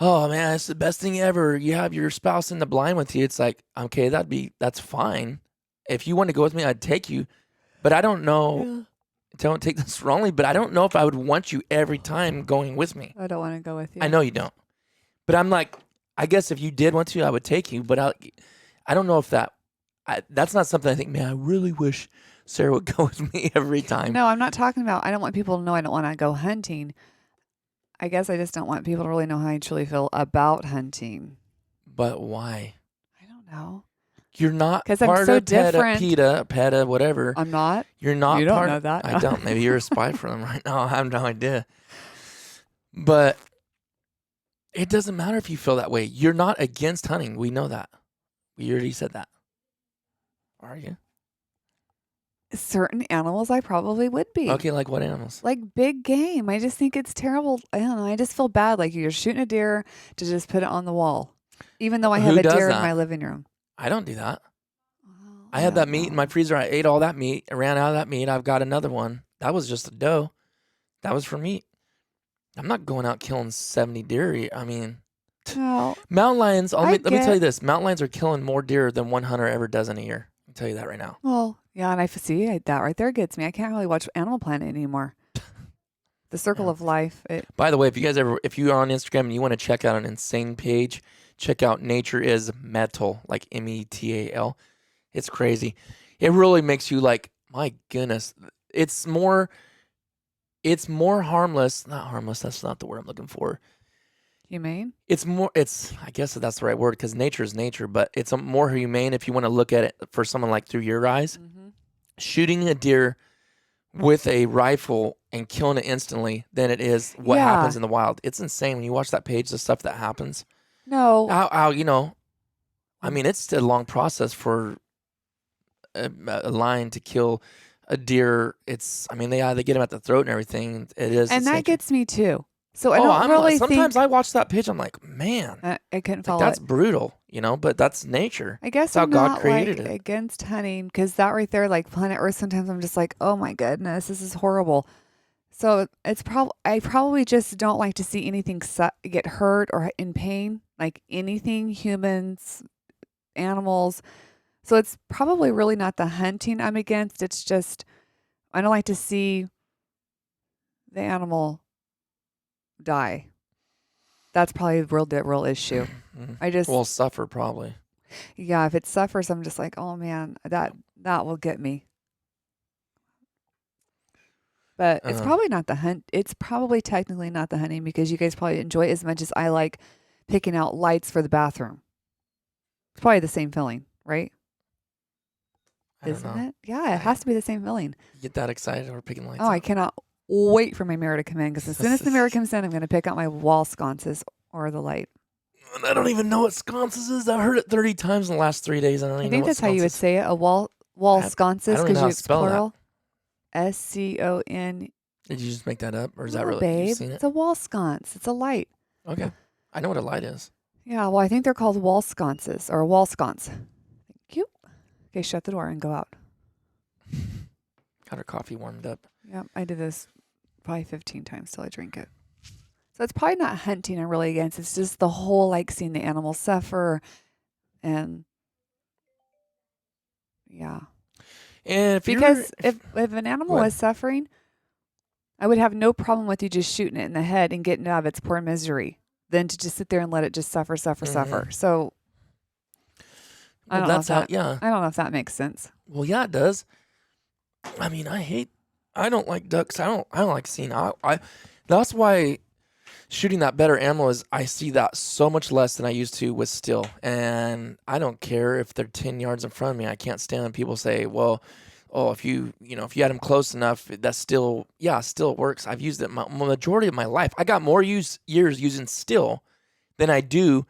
A: oh man, it's the best thing ever. You have your spouse in the blind with you. It's like, okay, that's fine. If you want to go with me, I'd take you. But I don't know. Yeah. Don't take this wrongly, but I don't know if I would want you every time going with me.
B: I don't want to go with you.
A: I know you don't. But I'm like, I guess if you did want to, I would take you. But I don't know if that's not something I think, man, I really wish Sarah would go with me every time.
B: No, I'm not talking about, I don't want people to know I don't want to go hunting. I guess I just don't want people to really know how I truly feel about hunting.
A: But why?
B: I don't know.
A: You're not
B: part
A: I'm so
B: of
A: different. PETA, whatever.
B: I'm not.
A: You're not.
B: You don't know that.
A: I don't. Maybe you're a spy for them right now. I have no idea. But it doesn't matter if you feel that way. You're not against hunting. We know that. We already said that. Are you?
B: Certain animals I probably would be.
A: Okay, like what animals?
B: Like big game. I just think it's terrible. I don't know. I just feel bad. Like you're shooting a deer to just put it on the wall. Even though I have a deer in my living room.
A: I don't do that. I had that meat in my freezer. I ate all that meat. I ran out of that meat. I've got another one. That was just a doe. That was for meat. I'm not going out killing 70 deer. I mean,
B: no.
A: Mountain lions, let me tell you this. Mountain lions are killing more deer than one hunter ever does in a year. I'll tell you that right now.
B: Well, yeah, and I see that right there gets me. I can't really watch Animal Planet anymore. The Circle of Life.
A: By the way, if you are on Instagram and you want to check out an insane page, check out Nature is Metal, like METAL. It's crazy. It really makes you like, my goodness. It's more harmless. Not harmless. That's not the word I'm looking for.
B: Humane?
A: I guess that's the right word because nature is nature, but it's more humane if you want to look at it for someone like through your eyes. Mm-hmm. Shooting a deer with a rifle and killing it instantly than it is what happens in the wild. It's insane when you watch that page, the stuff that happens.
B: No.
A: I mean, it's a long process for a lion to kill a deer. They get him at the throat and everything. It is.
B: And that gets me too. So I don't really
A: sometimes I watch that page, I'm like, man.
B: I couldn't follow
A: that's brutal, but that's nature.
B: I guess
A: that's how
B: I'm
A: God
B: not
A: created it.
B: Against hunting because that right there, like Planet Earth, sometimes I'm just like, oh my goodness, this is horrible. So I probably just don't like to see anything get hurt or in pain, like anything, humans, animals. So it's probably really not the hunting I'm against. It's just I don't like to see the animal die. That's probably the real issue.
A: Suffer probably.
B: Yeah, if it suffers, I'm just like, oh man, that will get me. But it's probably not the hunt. It's probably technically not the hunting because you guys probably enjoy it as much as I like picking out lights for the bathroom. It's probably the same feeling, right? Isn't it? Yeah, it has to be the same feeling.
A: You get that excited over picking lights?
B: Oh, I cannot wait for my mirror to come in because as soon as the mirror comes in, I'm going to pick out my wall sconces or the light.
A: I don't even know what sconces is. I've heard it 30 times in the last 3 days. I
B: think that's how you would say it. A wall sconces because it's plural. SCON.
A: Did you just make that up, or is that really?
B: Babe,
A: you've seen it?
B: It's a wall sconce. It's a light.
A: Okay, I know what a light is.
B: Yeah, well, I think they're called wall sconces or a wall sconce. Thank you. Okay, shut the door and go out.
A: Got her coffee warmed up.
B: Yeah, I did this probably 15 times till I drink it. So it's probably not hunting I'm really against. It's just the whole like seeing the animals suffer, and yeah.
A: And
B: if an animal was suffering, I would have no problem with you just shooting it in the head and getting it out of its poor misery than to just sit there and let it just suffer. So I don't know if that makes sense.
A: Well, yeah, it does. I mean, I don't like ducks. I don't like seeing. That's why shooting that better animal is. I see that so much less than I used to with still, and I don't care if they're 10 yards in front of me. I can't stand when people say, "Well, if you had them close enough, that still works." I've used it my majority of my life. I got more years using still than I do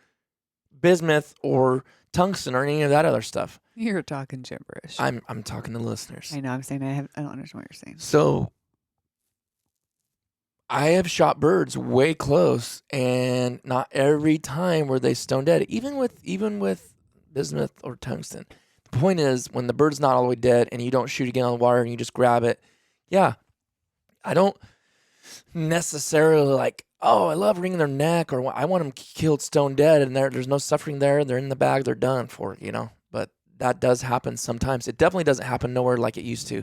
A: bismuth or tungsten or any of that other stuff.
B: You're talking gibberish.
A: I'm talking to listeners.
B: I know. I'm saying I don't understand what you're saying.
A: So I have shot birds way close, and not every time were they stone dead. Even with bismuth or tungsten. The point is, when the bird's not all the way dead, and you don't shoot again on the water, and you just grab it, Yeah. I don't necessarily like, oh, I love wringing their neck, or I want them killed stone dead, and there's no suffering there. They're in the bag. They're done for, But that does happen sometimes. It definitely doesn't happen nowhere like it used to,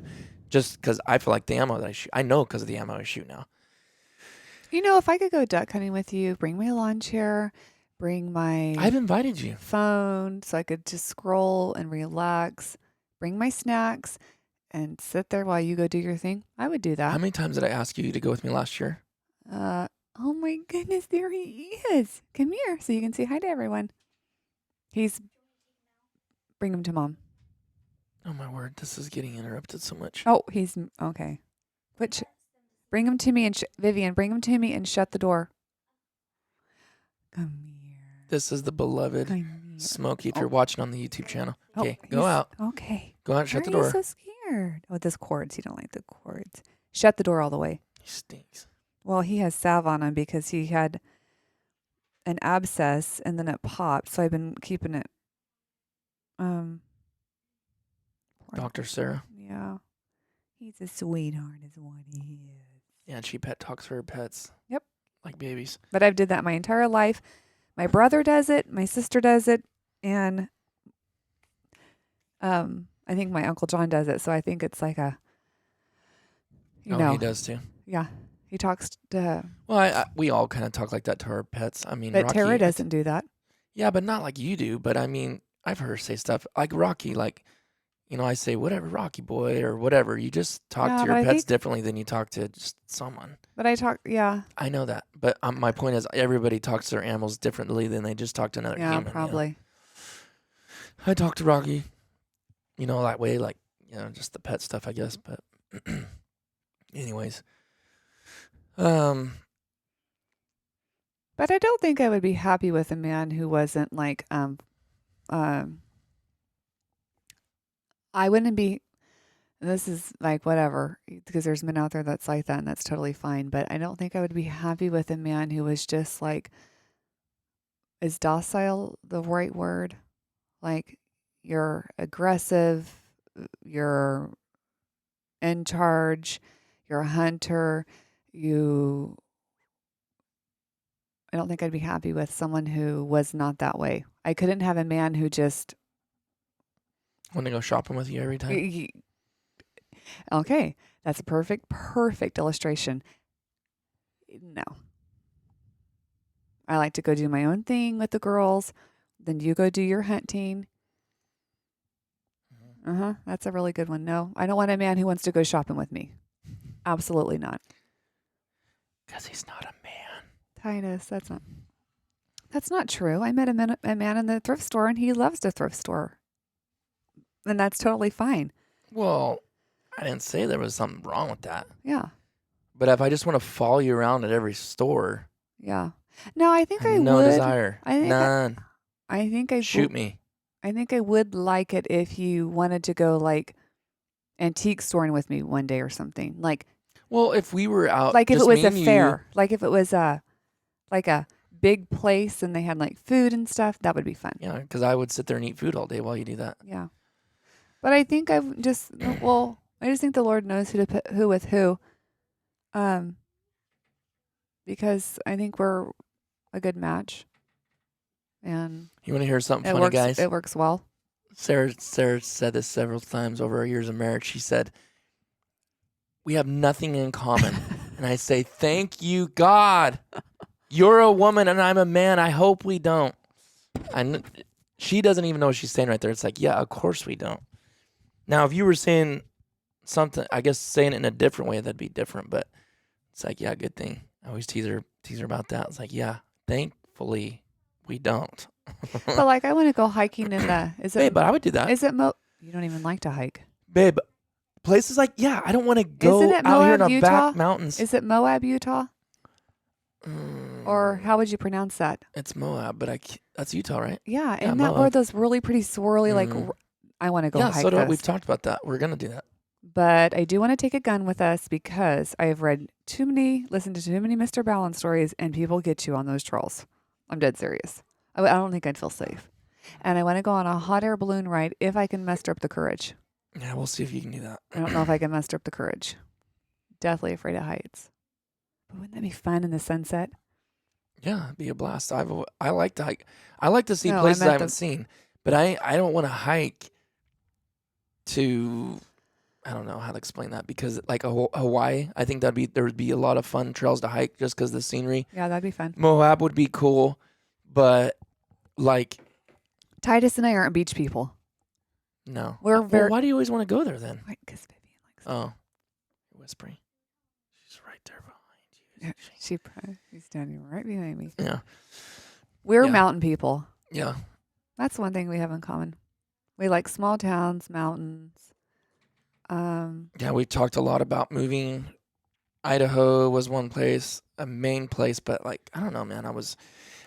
A: just because I feel like the ammo that I shoot. I know because of the ammo I shoot now.
B: If I could go duck hunting with you, bring my lawn chair, bring my
A: I've invited you.
B: phone so I could just scroll and relax, bring my snacks, and sit there while you go do your thing, I would do that.
A: How many times did I ask you to go with me last year?
B: Oh my goodness, there he is. Come here so you can say hi to everyone. Bring him to Mom.
A: Oh my word, this is getting interrupted so much.
B: Oh, he's okay. Bring him to me and Vivian, bring him to me and shut the door. Come here.
A: This is the beloved Smokey. If you're watching on the YouTube channel, okay, go out.
B: Okay,
A: go out. Shut the
B: door.
A: door.
B: So scared. Oh, this cords. You don't like the cords. Shut the door all the way.
A: He stinks.
B: Well, he has salve on him because he had an abscess and then it popped. So I've been keeping it.
A: Dr. Sarah.
B: Yeah. He's a sweetheart is what he is.
A: Yeah, and she pet talks for her pets.
B: Yep.
A: Like babies.
B: But I've did that my entire life. My brother does it. My sister does it. And I think my Uncle John does it. So I think it's like
A: he does too.
B: Yeah. He talks to...
A: Well, we all kind of talk like that to our pets. I mean,
B: but
A: Rocky,
B: Tara doesn't do that.
A: Yeah, but not like you do. But I mean, I've heard her say stuff like Rocky, like, I say, whatever, Rocky boy, or whatever. You just talk to your pets differently than you talk to just someone.
B: But yeah.
A: I know that. But my point is, everybody talks to their animals differently than they just talk to another human.
B: Yeah, probably.
A: I talk to Rocky, that way, like, just the pet stuff, I guess. But anyways.
B: But I don't think I would be happy with a man who wasn't like, I wouldn't be, this is like whatever, because there's men out there that's like that and that's totally fine. But I don't think I would be happy with a man who was just like, is docile the right word? Like you're aggressive, you're in charge, you're a hunter, I don't think I'd be happy with someone who was not that way. I couldn't have a man who just
A: want to go shopping with you every time.
B: Okay, that's a perfect illustration. No. I like to go do my own thing with the girls. Then you go do your hunting. That's a really good one. No, I don't want a man who wants to go shopping with me. Absolutely not.
A: Because he's not a man.
B: Titus, that's not true. I met a man in the thrift store and he loves the thrift store. And that's totally fine.
A: Well, I didn't say there was something wrong with that.
B: Yeah.
A: But if I just want to follow you around at every store.
B: Yeah. No, I think I would.
A: No desire.
B: None. I think I
A: shoot me.
B: I think I would like it if you wanted to go like antique storing with me one day or something. Like,
A: well, if we were out,
B: like if it was a fair, like if it was a big place and they had like food and stuff, that would be fun.
A: Yeah, because I would sit there and eat food all day while you do that.
B: Yeah. But I think I just think the Lord knows who to put who with who. Because I think we're a good match. And
A: you want to hear something funny, guys?
B: It works well.
A: Sarah said this several times over our years of marriage. She said, we have nothing in common. And I say, thank you, God. You're a woman and I'm a man. I hope we don't. She doesn't even know what she's saying right there. It's like, yeah, of course we don't. Now, if you were saying something, I guess saying it in a different way, that'd be different. But it's like, yeah, good thing. I always tease her about that. It's like, yeah, thankfully we don't.
B: But like, I want to go hiking in
A: Babe, but I would do that.
B: You don't even like to hike.
A: Babe, places like, yeah, I don't want to go out here in the back mountains.
B: Is it Moab, Utah? Or how would you pronounce that?
A: It's Moab, but that's Utah, right?
B: Yeah, and that where those really pretty swirly, like, I want to go hike
A: so do I. We've talked about that. We're going to do that.
B: But I do want to take a gun with us because I have listened to too many Mr. Ballin stories, and people get you on those trolls. I'm dead serious. I don't think I'd feel safe. And I want to go on a hot air balloon ride if I can muster up the courage.
A: Yeah, we'll see if you can do that.
B: I don't know if I can muster up the courage. Deathly afraid of heights. But wouldn't that be fun in the sunset?
A: Yeah, it'd be a blast. I like to hike. I like to see
B: No,
A: places I haven't seen, but I don't want to hike to. I don't know how to explain that because like Hawaii, I think there would be a lot of fun trails to hike just because of the scenery.
B: Yeah, that'd be fun.
A: Moab would be cool, but like
B: Titus and I aren't beach people.
A: No,
B: we're very.
A: Why do you always want to go there then?
B: Because Vivian likes.
A: Oh, you're whispering. She's right there behind you.
B: She's standing right behind me.
A: Yeah,
B: we're mountain people.
A: Yeah,
B: that's one thing we have in common. We like small towns, mountains.
A: Yeah, we talked a lot about moving. Idaho was one place, a main place, but like I don't know, man.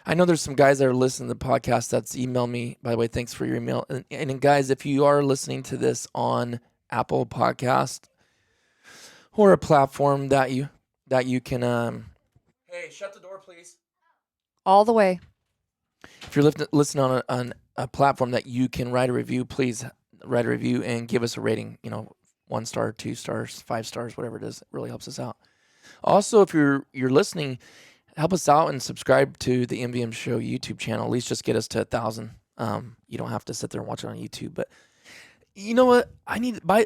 A: I know there's some guys that are listening to the podcast that's emailed me. By the way, thanks for your email. And guys, if you are listening to this on Apple Podcast or a platform that you can hey, shut the door, please.
B: All the way.
A: If you're listening on a platform that you can write a review, please write a review and give us a rating. 1 star, 2 stars, 5 stars, whatever it is. It really helps us out. Also, if you're listening, help us out and subscribe to the MVM Show YouTube channel. At least just get us to 1,000. You don't have to sit there and watch it on YouTube. But you know what?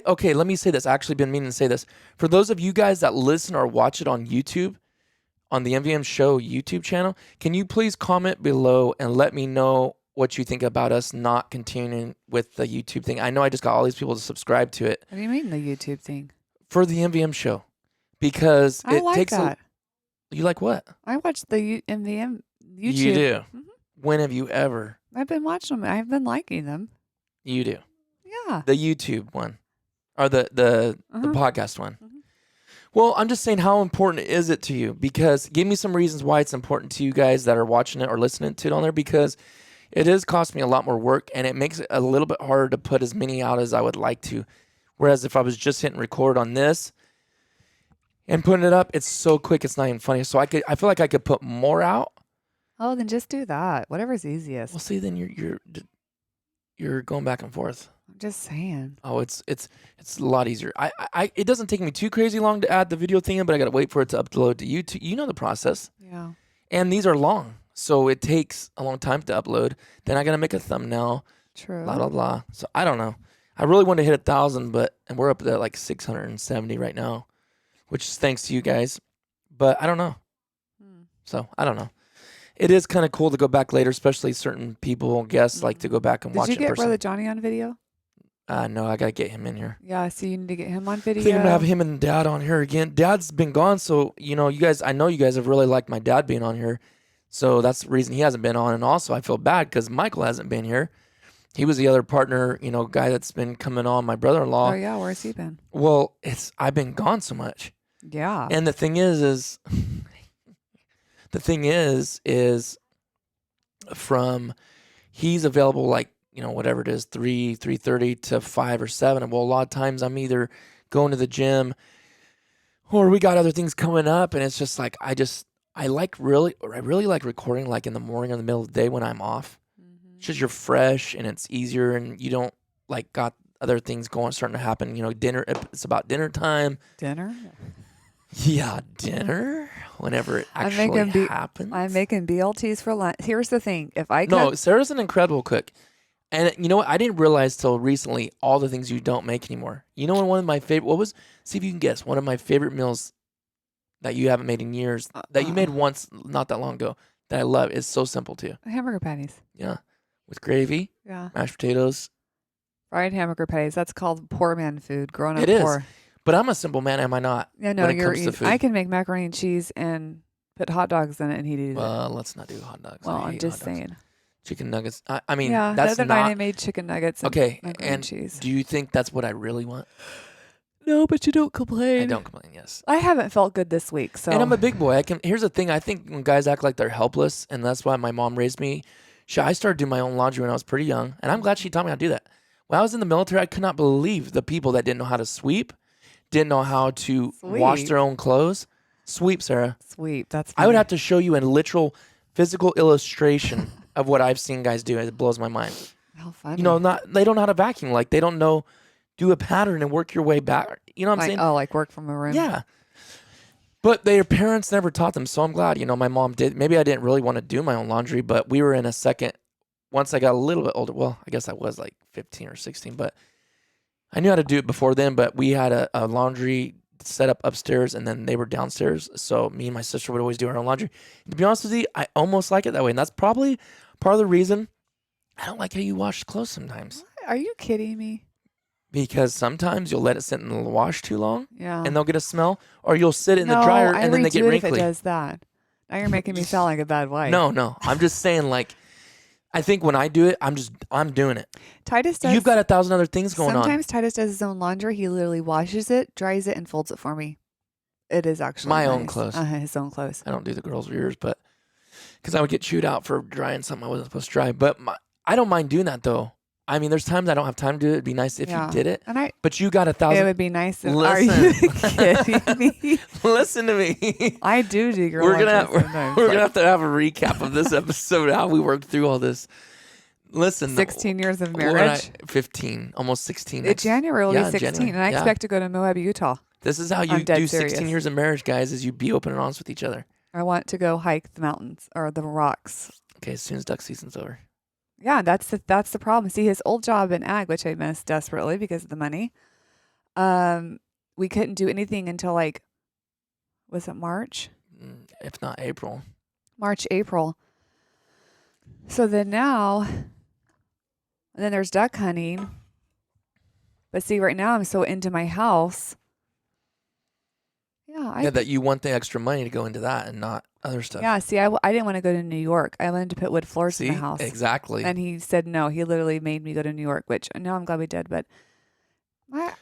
A: Okay, let me say this. I actually been meaning to say this. For those of you guys that listen or watch it on YouTube, on the MVM Show YouTube channel, can you please comment below and let me know what you think about us not continuing with the YouTube thing? I know I just got all these people to subscribe to it.
B: What do you mean the YouTube thing?
A: For the MVM Show. Because
B: I like
A: takes
B: that.
A: You like what?
B: I watch the MVM YouTube.
A: You do?
B: Mm-hmm.
A: When have you ever?
B: I've been watching them. I've been liking them.
A: You do?
B: Yeah.
A: The YouTube one. Or the podcast one.
B: Mm-hmm.
A: Well, I'm just saying, how important is it to you? Because give me some reasons why it's important to you guys that are watching it or listening to it on there. Because it does cost me a lot more work, and it makes it a little bit harder to put as many out as I would like to. Whereas if I was just hitting record on this and putting it up, it's so quick, it's not even funny. So I feel like I could put more out.
B: Oh, then just do that. Whatever's easiest.
A: Well, see, then you're going back and forth.
B: I'm just saying.
A: Oh, it's a lot easier. It doesn't take me too crazy long to add the video thing in, but I got to wait for it to upload to YouTube. You know the process.
B: Yeah.
A: And these are long. So it takes a long time to upload. Then I got to make a thumbnail.
B: True.
A: Blah, blah, blah. So I don't know. I really want to hit 1,000, and we're up at like 670 right now, which is thanks to you guys. But I don't know. So I don't know. It is kind of cool to go back later, especially certain people, guests, like to go back and watch it in person.
B: Did you get Brother Johnny on video?
A: No, I got to get him in here.
B: Yeah, so you need to get him on video.
A: I think I'm going to have him and Dad on here again. Dad's been gone, so, you guys, I know you guys have really liked my dad being on here. So that's the reason he hasn't been on. And also I feel bad because Michael hasn't been here. He was the other partner, guy that's been coming on, my brother-in-law.
B: Oh, yeah. Where's he been?
A: Well, I've been gone so much.
B: Yeah.
A: And the thing is he's available like, whatever it is, 3:30 to 5 or 7. Well, a lot of times I'm either going to the gym or we got other things coming up. And it's just like, I really like recording like in the morning or in the middle of the day when I'm off. It's just you're fresh and it's easier and you don't like got other things starting to happen. Dinner, it's about dinner time.
B: Dinner?
A: Yeah, dinner. Whenever it actually happens. I'm
B: making BLTs for lunch. Here's the thing.
A: No, Sarah's an incredible cook. And you know what? I didn't realize till recently all the things you don't make anymore. One of my favorite, see if you can guess, one of my favorite meals that you haven't made in years, that you made once not that long ago, that I love. Is so simple too.
B: Hamburger patties.
A: Yeah. With gravy.
B: Yeah.
A: Mashed potatoes.
B: Fried hamburger patties. That's called poor man food. Growing up
A: poor. It is. But I'm a simple man, am I not?
B: Yeah, no, I can make macaroni and cheese and put hot dogs in it and he'd eat it.
A: Well, let's not do hot dogs.
B: Well, I'm just saying.
A: Chicken nuggets. I mean,
B: yeah,
A: that's
B: the other night I made chicken nuggets and macaroni and cheese.
A: Do you think that's what I really want?
B: No, but you don't complain.
A: I don't complain, yes.
B: I haven't felt good this week, so.
A: And I'm a big boy. Here's the thing. I think when guys act like they're helpless, and that's why my mom raised me, I started doing my own laundry when I was pretty young, and I'm glad she taught me how to do that. When I was in the military, I could not believe the people that didn't know how to sweep, didn't know how to wash their own clothes. Sweep, Sarah.
B: Sweep, that's funny.
A: I would have to show you a literal physical illustration of what I've seen guys do. It blows my mind.
B: How funny.
A: They don't know how to vacuum. Like, they don't know, do a pattern and work your way back. You know what I'm saying?
B: Oh, like work from a room.
A: Yeah. But their parents never taught them, so I'm glad. My mom did. Maybe I didn't really want to do my own laundry, but we were in a second. Once I got a little bit older, well, I guess I was like 15 or 16, but I knew how to do it before then. But we had a laundry set up upstairs, and then they were downstairs. So me and my sister would always do our own laundry. And to be honest with you, I almost like it that way, and that's probably part of the reason I don't like how you wash clothes sometimes.
B: What? Are you kidding me?
A: Because sometimes you'll let it sit in the wash too long,
B: and
A: they'll get a smell, or you'll sit in the dryer and then they get wrinkly.
B: If it does that. Now you're making me sound like a bad wife.
A: No. I'm just saying, like, I think when I do it, I'm doing it.
B: Titus does.
A: You've got 1,000 other things going on.
B: Sometimes Titus does his own laundry. He literally washes it, dries it, and folds it for me. It is actually
A: my
B: nice.
A: own clothes.
B: His own clothes.
A: I don't do the girls' yours, but because I would get chewed out for drying something I wasn't supposed to dry. But I don't mind doing that though. I mean, there's times I don't have time to do it. It'd be nice if you did it. But you got 1,000.
B: It would be nice.
A: Are you
B: kidding me?
A: Listen to me.
B: I do your
A: We're gonna have to have a recap of this episode, how we worked through all this. Listen,
B: 16 years of marriage.
A: 15, almost 16.
B: January will be 16, January. And I expect to go to Moab, Utah.
A: This is how you do 16 years of marriage, guys, is you be open and honest with each other.
B: I want to go hike the mountains or the rocks.
A: Okay, as soon as duck season's over.
B: Yeah, that's the problem. See, his old job in ag, which I missed desperately because of the money, we couldn't do anything until was it March?
A: If not April.
B: March, April. So then then there's duck hunting. But see, right now I'm so into my house. Yeah,
A: that you want the extra money to go into that and not other stuff.
B: Yeah, see, I didn't want to go to New York. I wanted to put wood floors in the house.
A: Exactly.
B: And he said no. He literally made me go to New York, which now I'm glad we did. But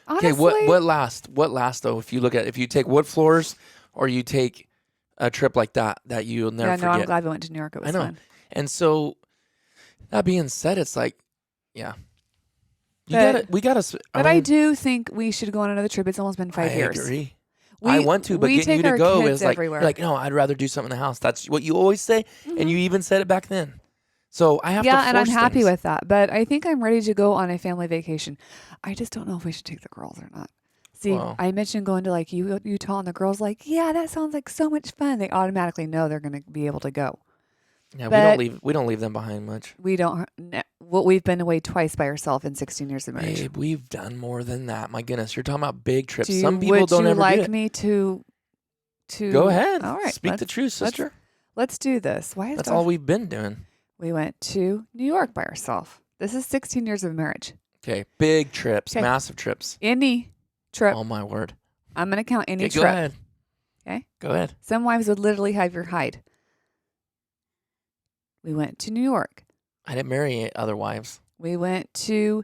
B: honestly,
A: okay, what lasts though? If you take wood floors or you take a trip like that you'll never forget.
B: I'm glad we went to New York. It was fun.
A: And so that being said, it's like, yeah.
B: I do think we should go on another trip. It's almost been 5 years.
A: I agree. I want to, but getting you to go is like, you're like, no, I'd rather do something in the house. That's what you always say. Mm-hmm. And you even said it back then. So I have to force
B: and I'm happy
A: things.
B: with that. But I think I'm ready to go on a family vacation. I just don't know if we should take the girls or not. See, I mentioned going to Utah, and the girls yeah, that sounds like so much fun. They automatically know they're going to be able to go.
A: Yeah, but we don't leave them behind much.
B: We don't. We've been away twice by ourselves in 16 years of marriage.
A: Babe, we've done more than that. My goodness, you're talking about big trips. Some people don't ever do it.
B: Would you like me to
A: go ahead?
B: All right,
A: speak the truth, sister.
B: Let's do this.
A: That's all we've been doing.
B: We went to New York by ourselves. This is 16 years of marriage.
A: Okay, big trips, massive trips.
B: Any trip.
A: Oh my word!
B: I'm gonna count any trip.
A: Go ahead.
B: Okay.
A: Go ahead.
B: Some wives would literally have your hide. We went to New York.
A: I didn't marry other wives.
B: We went to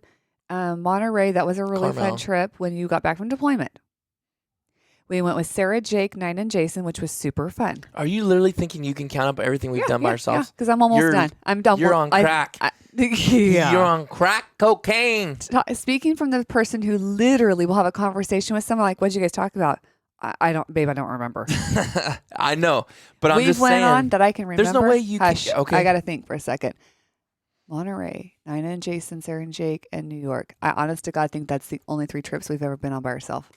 B: Monterey. That was a really fun trip when you got back from deployment. We went with Sarah, Jake, Nine, and Jason, which was super fun.
A: Are you literally thinking you can count up everything we've done by ourselves?
B: Yeah, because I'm almost done. I'm done.
A: You're on crack. You're on crack cocaine.
B: Speaking from the person who literally will have a conversation with someone like, what'd you guys talk about? I don't remember.
A: I know, but I'm just saying.
B: We went on that I can remember.
A: There's no way you can. Okay.
B: I got to think for a second. Monterey, Nina and Jason, Sarah and Jake, and New York. I honest to God think that's the only 3 trips we've ever been on by ourselves.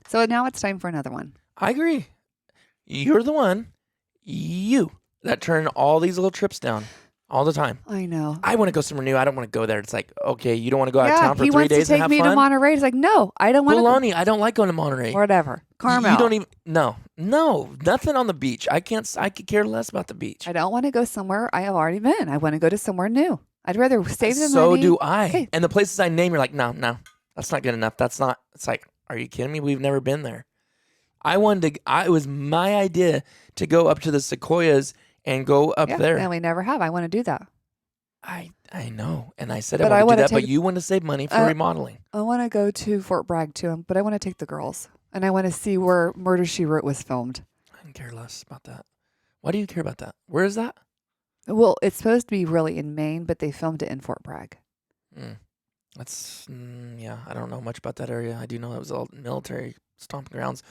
B: So now it's time for another one.
A: I agree. You're the one, that turn all these little trips down all the time.
B: I know.
A: I want to go somewhere new. I don't want to go there. It's like, okay, you don't want to go out of town for 3 days and have fun?
B: he wants to take me to Monterey. It's like, no, I don't want to.
A: Baloney, I don't like going to Monterey.
B: Whatever. Carmel.
A: You don't even, no, nothing on the beach. I could care less about the beach.
B: I don't want to go somewhere I have already been. I want to go to somewhere new. I'd rather save the money.
A: So do I.
B: Okay.
A: And the places I name, you're like, no, that's not good enough. It's like, are you kidding me? We've never been there. It was my idea to go up to the Sequoias and go up there.
B: And we never have. I want to do that.
A: I know. And I said I want to do that, but you want to save money for remodeling.
B: I want to go to Fort Bragg too, but I want to take the girls. And I want to see where Murder, She Wrote was filmed.
A: I can care less about that. Why do you care about that? Where is that?
B: Well, it's supposed to be really in Maine, but they filmed it in Fort Bragg.
A: That's, I don't know much about that area. I do know it was all military stomping grounds.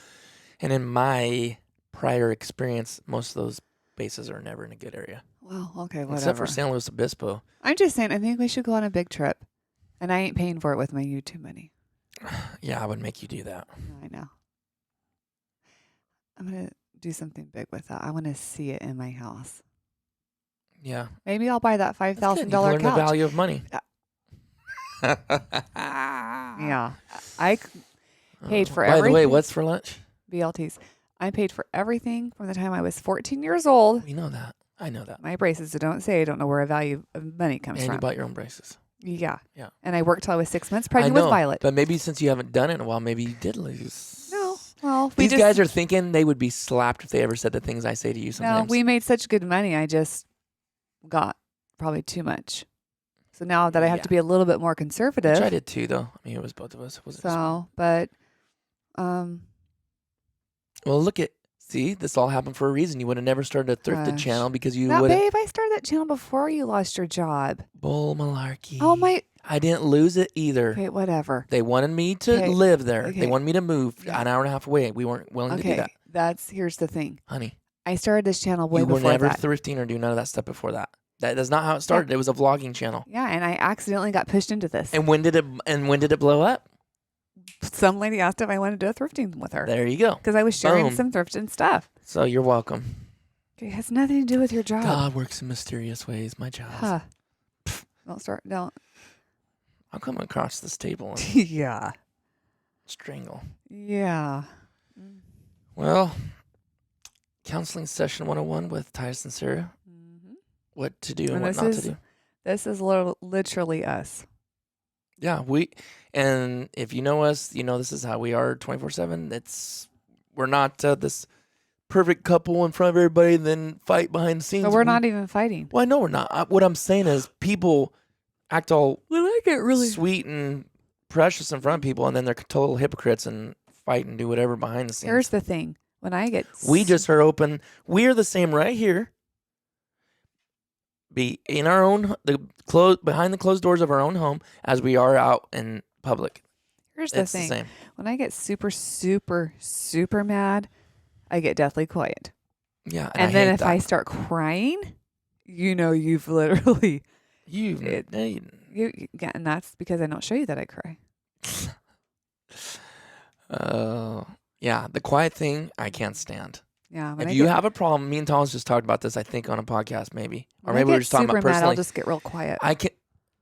A: And in my prior experience, most of those bases are never in a good area.
B: Well, okay, whatever.
A: Except for San Luis Obispo.
B: I'm just saying, I think we should go on a big trip. And I ain't paying for it with my YouTube money.
A: Yeah, I would make you do that.
B: I know. I'm going to do something big with that. I want to see it in my house.
A: Yeah.
B: Maybe I'll buy that $5,000 couch.
A: Learn the value of money.
B: Yeah. I paid for
A: everything. By the way,
B: everything.
A: what's for lunch?
B: BLTs. I paid for everything from the time I was 14 years old.
A: We know that. I know that.
B: My braces, so don't say I don't know where a value of money comes from.
A: And you bought your own braces.
B: Yeah.
A: Yeah.
B: And I worked till I was 6 months pregnant with Violet.
A: But maybe since you haven't done it in a while, maybe you did lose.
B: No. Well,
A: these guys are thinking they would be slapped if they ever said the things I say to you sometimes.
B: No, we made such good money. I just got probably too much. So now that I have to be a little bit more conservative.
A: Which I did too, though. I mean, it was both of us.
B: But
A: well, look at. See, this all happened for a reason. You would have never started a thrifted channel because you would have.
B: Babe, I started that channel before you lost your job.
A: Bull malarkey.
B: Oh, my.
A: I didn't lose it either.
B: Okay, whatever.
A: They wanted me to live there.
B: Okay.
A: They wanted me to move an hour and a half away. We weren't willing to do that.
B: Here's the thing.
A: Honey.
B: I started this channel way before that.
A: You were never thrifting or doing none of that stuff before that. That's not how it started. Yeah. It was a vlogging channel.
B: Yeah, and I accidentally got pushed into this.
A: And when did it blow up?
B: Some lady asked if I wanted to do a thrifting with her.
A: There you go.
B: Because I was sharing some thrifting stuff.
A: So you're welcome.
B: It has nothing to do with your job.
A: God works in mysterious ways. My job.
B: Huh. Don't.
A: I'll come across this table and
B: yeah.
A: strangle.
B: Yeah.
A: Well, counseling session 101 with Titus and Sarah. Mm-hmm. What to do and what not to do.
B: This is literally us.
A: Yeah, and if you know us, you know this is how we are 24/7. We're not this perfect couple in front of everybody and then fight behind the scenes.
B: But we're not even fighting.
A: Well, I know we're not. What I'm saying is people act all
B: when I get really
A: sweet and precious in front of people, and then they're total hypocrites and fight and do whatever behind the scenes.
B: Here's the thing. When I get
A: we just are open. We're the same right here. Be in our own behind the closed doors of our own home as we are out in public.
B: Here's the thing. The same. When I get super, super, super mad, I get deathly quiet.
A: Yeah.
B: And then if I start crying, you've literally and that's because I don't show you that I cry.
A: Yeah, the quiet thing I can't stand.
B: Yeah.
A: If you have a problem, me and Thomas just talked about this, I think, on a podcast maybe. Or maybe we were just talking about personally.
B: I'll just get real quiet.
A: I can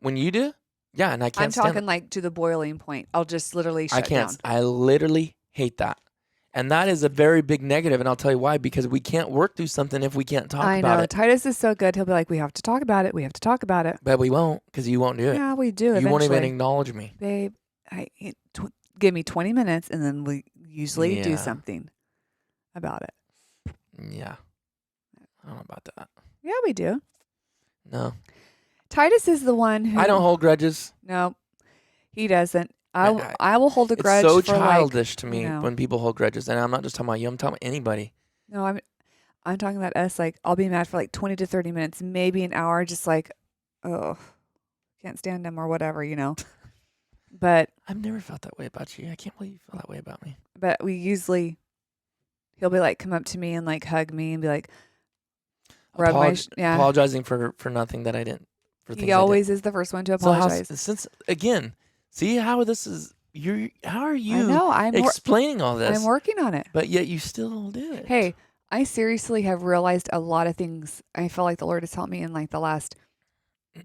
A: when you do? Yeah, and I can't stand
B: I'm talking like to the boiling point. I'll just literally shut down.
A: I literally hate that. And that is a very big negative, and I'll tell you why. Because we can't work through something if we can't talk about it. I know.
B: Titus is so good. He'll be like, we have to talk about it. We have to talk about it.
A: But we won't, because you won't do it.
B: Yeah, we do eventually.
A: You won't even acknowledge me.
B: Babe, give me 20 minutes, and then we usually do something about it.
A: Yeah. I don't know about that.
B: Yeah, we do.
A: No.
B: Titus is the one who...
A: I don't hold grudges.
B: No, he doesn't. I will hold a grudge.
A: It's so childish to me when people hold grudges. And I'm not just talking about you. I'm talking about anybody.
B: No, I'm talking about us. Like, I'll be mad for like 20 to 30 minutes, maybe an hour, just like, oh, can't stand him or whatever, But...
A: I've never felt that way about you. I can't believe you feel that way about me.
B: But we usually... He'll be like, come up to me and like hug me and be like,
A: apologizing for nothing that I didn't. For things
B: he always is the first one to apologize.
A: See how this is. How are you explaining all this?
B: I'm working on it,
A: but yet you still do it.
B: Hey, I seriously have realized a lot of things. I feel like the Lord has helped me in like the last,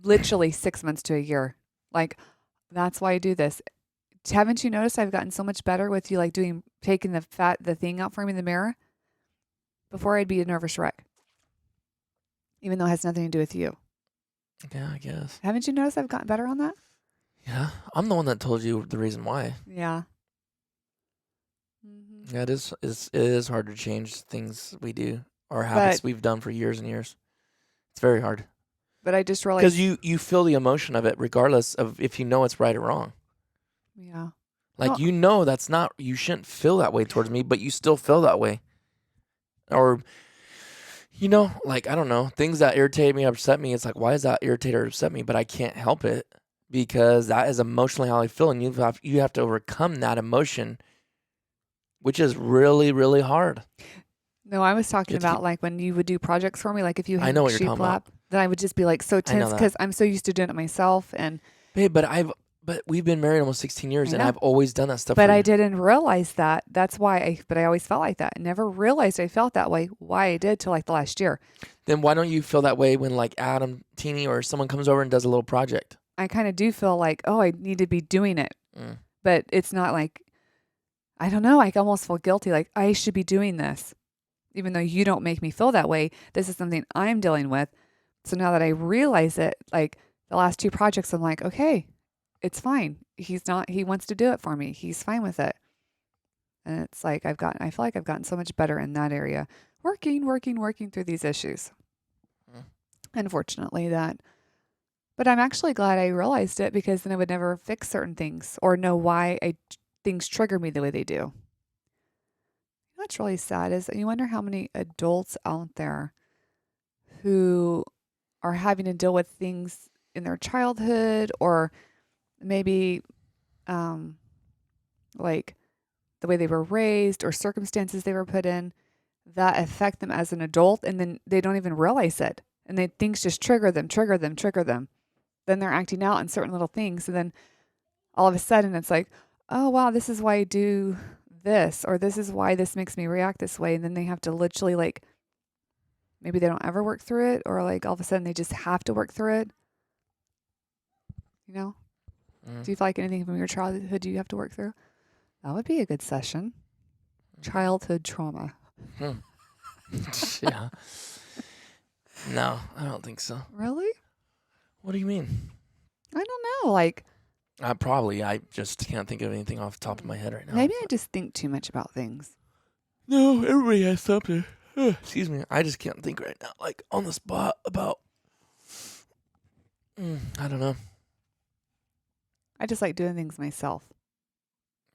B: literally 6 months to a year. Like that's why I do this. Haven't you noticed I've gotten so much better with you like taking the thing out for me in the mirror? Before I'd be a nervous wreck. Even though it has nothing to do with you.
A: Yeah, I guess.
B: Haven't you noticed I've gotten better on that?
A: Yeah. I'm the one that told you the reason why.
B: Yeah.
A: Mm-hmm. Yeah, it is hard to change things we do or habits we've done for years and years. It's very hard.
B: But I just realized...
A: Because you feel the emotion of it regardless of if you know it's right or wrong.
B: Yeah.
A: Like, that's not, you shouldn't feel that way towards me, but you still feel that way. Or, like, I don't know, things that irritate me, upset me. It's like, why does that irritate or upset me? But I can't help it because that is emotionally how I feel. And you have to overcome that emotion, which is really, really hard.
B: No, I was talking about like when you would do projects for me, like if you had
A: sheep lap,
B: then I would just be like so tense because I'm so used to doing it myself. And
A: babe, but But we've been married almost 16 years, and I've always done that stuff.
B: But I didn't realize that. That's why but I always felt like that. I never realized I felt that way, why I did till like the last year.
A: Then why don't you feel that way when like Adam, Teeny, or someone comes over and does a little project?
B: I kind of do feel like, oh, I need to be doing it. But it's not like, I don't know, I almost feel guilty, like I should be doing this. Even though you don't make me feel that way, this is something I'm dealing with. So now that I realize it, like the last 2 projects, I'm like, okay, it's fine. He wants to do it for me. He's fine with it. And it's like I feel like I've gotten so much better in that area. Working through these issues. Unfortunately, but I'm actually glad I realized it, because then I would never fix certain things or know why things trigger me the way they do. What's really sad is you wonder how many adults out there who are having to deal with things in their childhood, or maybe like the way they were raised or circumstances they were put in that affect them as an adult, and then they don't even realize it. And things just trigger them. Then they're acting out in certain little things, and then all of a sudden it's like, oh wow, this is why I do this, or this is why this makes me react this way. And then they have to literally, like, maybe they don't ever work through it, or like all of a sudden they just have to work through it. You know? Do you feel like anything from your childhood you have to work through? That would be a good session. Childhood trauma.
A: Yeah. No, I don't think so.
B: Really?
A: What do you mean?
B: I don't know. Like,
A: I just can't think of anything off the top of my head right now.
B: Maybe I just think too much about things.
A: No, everybody has something. Excuse me. I just can't think right now, like on the spot about. I don't know.
B: I just like doing things myself.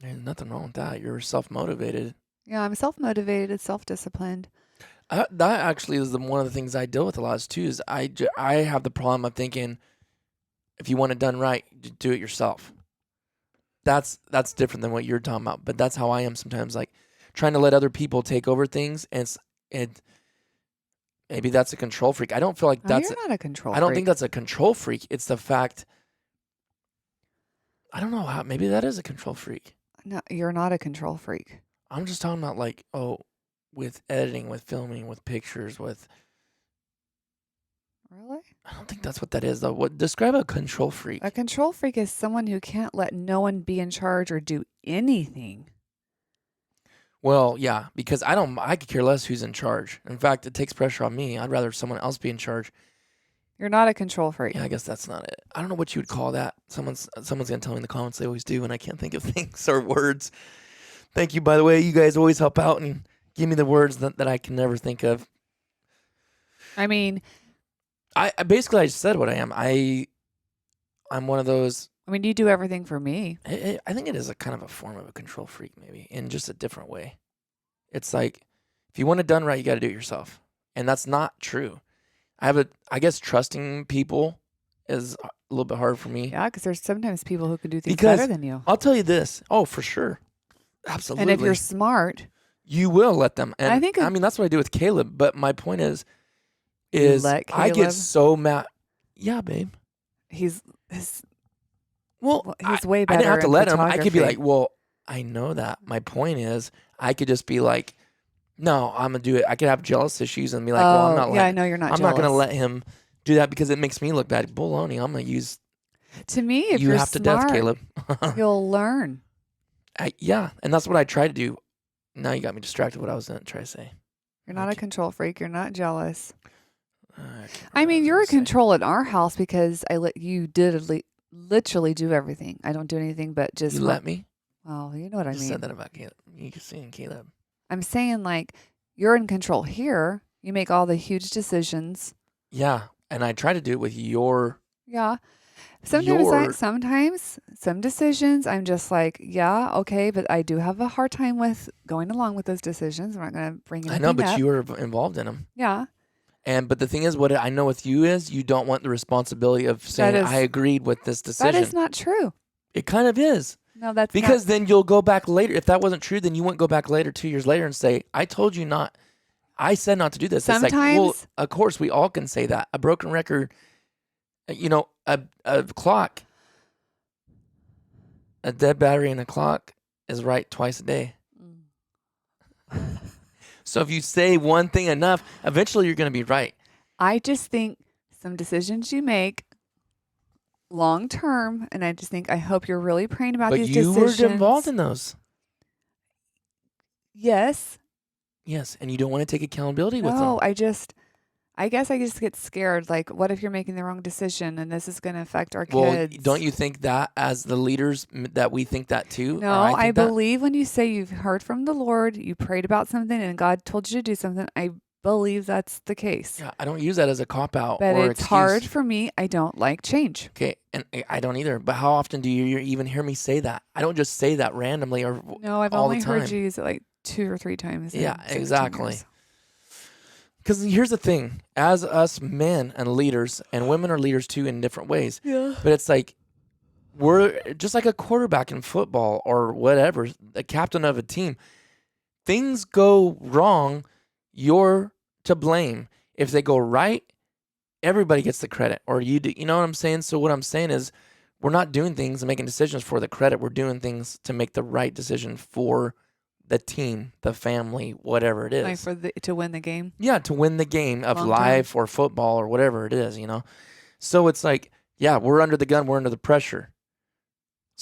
A: There's nothing wrong with that. You're self-motivated.
B: Yeah, I'm self-motivated, self-disciplined.
A: That actually is one of the things I deal with a lot too. Is I have the problem of thinking, if you want it done right, do it yourself. That's different than what you're talking about. But that's how I am sometimes, like trying to let other people take over things, and maybe that's a control freak. I don't feel like that's.
B: You're not a control freak.
A: I don't think that's a control freak. It's the fact. I don't know how. Maybe that is a control freak.
B: No, you're not a control freak.
A: I'm just talking about like, with editing, with filming, with pictures, with.
B: Really?
A: I don't think that's what that is, though. Describe a control freak?
B: A control freak is someone who can't let no one be in charge or do anything.
A: Well, yeah, because I could care less who's in charge. In fact, it takes pressure on me. I'd rather someone else be in charge.
B: You're not a control freak.
A: Yeah, I guess that's not it. I don't know what you would call that. Someone's gonna tell me in the comments. They always do, and I can't think of things or words. Thank you, by the way. You guys always help out and give me the words that I can never think of.
B: I mean,
A: I basically I said what I am. I'm one of those.
B: I mean, you do everything for me.
A: I think it is a kind of a form of a control freak, maybe, in just a different way. It's like, if you want it done right, you got to do it yourself, and that's not true. I guess trusting people is a little bit hard for me.
B: Yeah, because there's sometimes people who can do things better than you.
A: I'll tell you this. Oh, for sure. Absolutely.
B: And if you're smart,
A: you will let them. And I mean, that's what I do with Caleb. But my point is I get so mad. Yeah, babe.
B: He's
A: way better. I didn't have to let him. I could be like, well, I know that. My point is, I could just be like, no, I'm gonna do it. I could have jealous issues and be like, well, I'm not.
B: Yeah, I know you're not.
A: I'm not gonna let him do that because it makes me look bad. Baloney. I'm gonna use.
B: To me, if you're
A: have
B: smart,
A: to death, Caleb.
B: You'll learn.
A: Yeah, and that's what I try to do. Now you got me distracted. What I was gonna try to say.
B: You're not a control freak. You're not jealous. I mean, you're a control at our house because I let you literally do everything. I don't do anything but just.
A: You let me?
B: Well, you know what I mean.
A: You said that about Caleb. You just saying Caleb.
B: I'm saying, like, you're in control here. You make all the huge decisions.
A: Yeah, and I try to do it with your.
B: Yeah. Sometimes some decisions I'm just like, yeah, okay, but I do have a hard time with going along with those decisions. I'm not going to bring anything up.
A: I know, but you were involved in them.
B: Yeah.
A: But the thing is, what I know with you is you don't want the responsibility of saying, I agreed with this decision.
B: That is not true.
A: It kind of is.
B: No, that's
A: because then you'll go back later. If that wasn't true, then you wouldn't go back later, 2 years later, and say, I told you not. I said not to do this.
B: Sometimes,
A: it's like, well, of course, we all can say that. A broken record, a clock. a dead battery in a clock is right twice a day. So if you say one thing enough, eventually you're going to be right.
B: I just think some decisions you make long term, and I just think I hope you're really praying about these decisions.
A: But you were involved in those.
B: Yes.
A: Yes, and you don't want to take accountability with them.
B: No, I guess I just get scared. Like, what if you're making the wrong decision and this is going to affect our kids?
A: Well, don't you think that as the leaders that we think that too?
B: No, I believe when you say you've heard from the Lord, you prayed about something and God told you to do something, I believe that's the case.
A: Yeah, I don't use that as a cop-out
B: but
A: or
B: it's
A: excuse.
B: hard for me. I don't like change.
A: Okay, and I don't either. But how often do you even hear me say that? I don't just say that randomly or
B: No, I've
A: all
B: only
A: the time.
B: heard you use it like 2 or 3 times.
A: Yeah, exactly. Because here's the thing. As us men and leaders, and women are leaders too in different ways.
B: Yeah.
A: But it's like, we're just like a quarterback in football or whatever, a captain of a team. Things go wrong, you're to blame. If they go right, everybody gets the credit, or you do. You know what I'm saying? So what I'm saying is, we're not doing things and making decisions for the credit. We're doing things to make the right decision for the team, the family, whatever it is.
B: Like to win the game?
A: Yeah, to win the game of life or football or whatever it is, you know? So it's like, yeah, we're under the gun, we're under the pressure.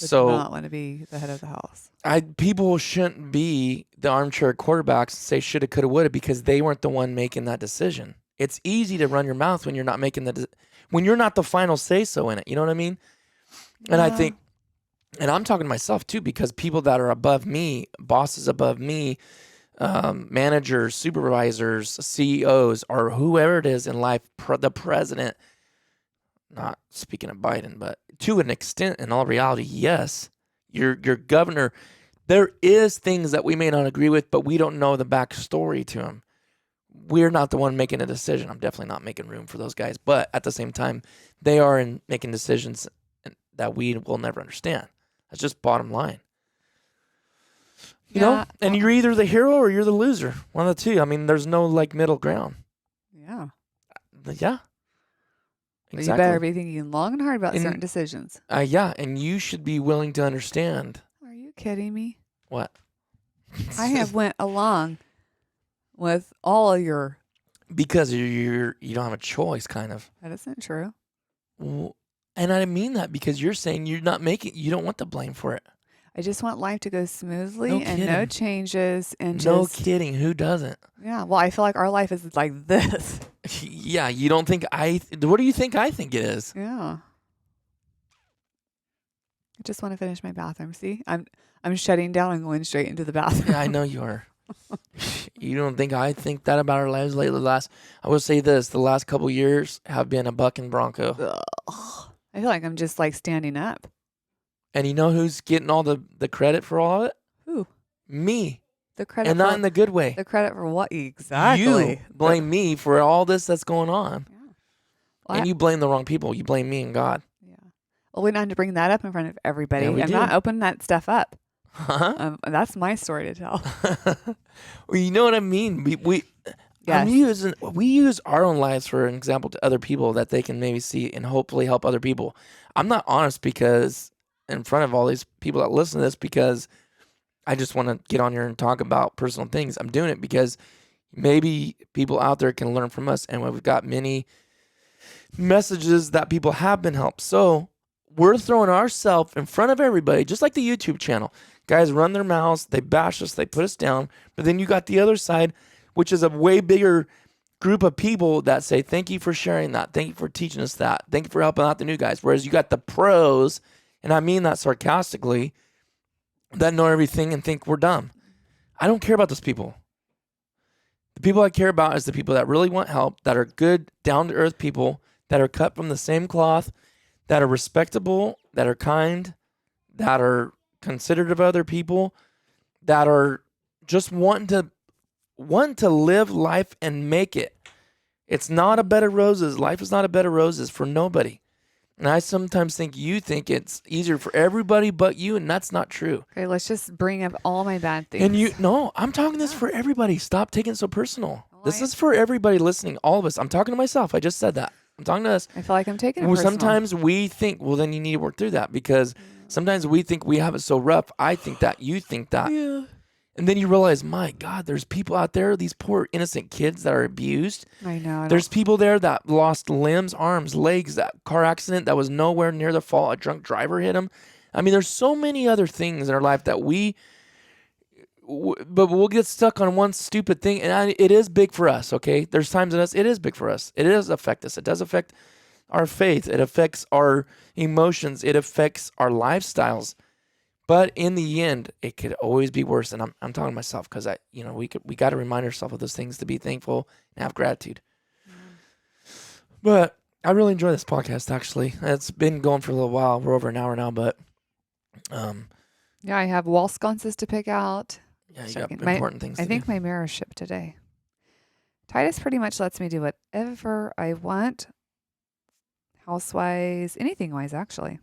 B: But
A: so
B: not want to be the head of the house.
A: People shouldn't be the armchair quarterbacks, say shoulda, coulda, woulda, because they weren't the one making that decision. It's easy to run your mouth when you're not making when you're not the final say-so in it. You know what I mean? And I think, and I'm talking to myself too, because people that are above me, bosses above me, managers, supervisors, CEOs, or whoever it is in life, the president, not speaking of Biden, but to an extent, in all reality, yes, your governor, there is things that we may not agree with, but we don't know the backstory to them. We're not the one making a decision. I'm definitely not making room for those guys, but at the same time, they are making decisions that we will never understand. That's just bottom line. You know? And you're either the hero or you're the loser. One of the two. I mean, there's no like middle ground.
B: Yeah.
A: Yeah.
B: Exactly. You better be thinking long and hard about certain decisions.
A: Yeah, and you should be willing to understand.
B: Are you kidding me?
A: What?
B: I have went along with all of your...
A: Because you don't have a choice, kind of.
B: That isn't true.
A: Well, and I mean that because you're saying you don't want the blame for it.
B: I just want life to go smoothly and no changes. And
A: no kidding. Who doesn't?
B: Yeah. Well, I feel like our life is like this.
A: Yeah. You don't think what do you think I think it is?
B: Yeah. I just want to finish my bathroom. See, I'm shutting down and going straight into the bathroom.
A: Yeah, I know you are. You don't think I think that about our lives lately? I will say this: the last couple years have been a buck and bronco.
B: Ugh. I feel like I'm just like standing up.
A: And you know who's getting all the credit for all of it?
B: Who?
A: Me.
B: The credit,
A: and not in the good way.
B: The credit for what exactly?
A: You blame me for all this that's going on.
B: Yeah. Well,
A: and you blame the wrong people. You blame me and God.
B: Yeah. Well, we don't have to bring that up in front of everybody.
A: Yeah,
B: I'm not opening that stuff up.
A: Huh?
B: That's my story to tell.
A: Well, you know what I mean. We use our own lives for an example to other people that they can maybe see and hopefully help other people. I'm not honest because in front of all these people that listen to this because I just want to get on here and talk about personal things. I'm doing it because maybe people out there can learn from us, and we've got many messages that people have been helped. So we're throwing ourselves in front of everybody, just like the YouTube channel. Guys run their mouths, they bash us, they put us down, but then you got the other side, which is a way bigger group of people that say, thank you for sharing that. Thank you for teaching us that. Thank you for helping out the new guys. Whereas you got the pros, and I mean that sarcastically, that know everything and think we're dumb. I don't care about those people. The people I care about is the people that really want help, that are good, down-to-earth people, that are cut from the same cloth, that are respectable, that are kind, that are considerate of other people, that are just wanting to live life and make it. It's not a bed of roses. Life is not a bed of roses for nobody. And I sometimes think you think it's easier for everybody but you, and that's not true.
B: Okay, let's just bring up all my bad things.
A: And no, I'm talking this for everybody. Stop taking it so personal. This is for everybody listening, all of us. I'm talking to myself. I just said that. I'm talking to us.
B: I feel like I'm taking it personal.
A: Sometimes we think, well, then you need to work through that because Sometimes we think we have it so rough. I think that. You think that.
B: Yeah.
A: And then you realize, my God, there's people out there, these poor innocent kids that are abused.
B: I know.
A: There's people there that lost limbs, arms, legs, that car accident that was nowhere near the fault. A drunk driver hit them. I mean, there's so many other things in our life that but we'll get stuck on one stupid thing. And it is big for us, okay? There's times in us, it is big for us. It does affect us. It does affect our faith. It affects our emotions. It affects our lifestyles. But in the end, it could always be worse. And I'm talking to myself because we got to remind ourselves of those things to be thankful and have gratitude. But I really enjoy this podcast. Actually, it's been going for a little while. We're over an hour now, but
B: yeah, I have wall sconces to pick out.
A: Yeah, you got important things.
B: I think my mirror shipped today. Titus pretty much lets me do whatever I want, house-wise, anything-wise, actually.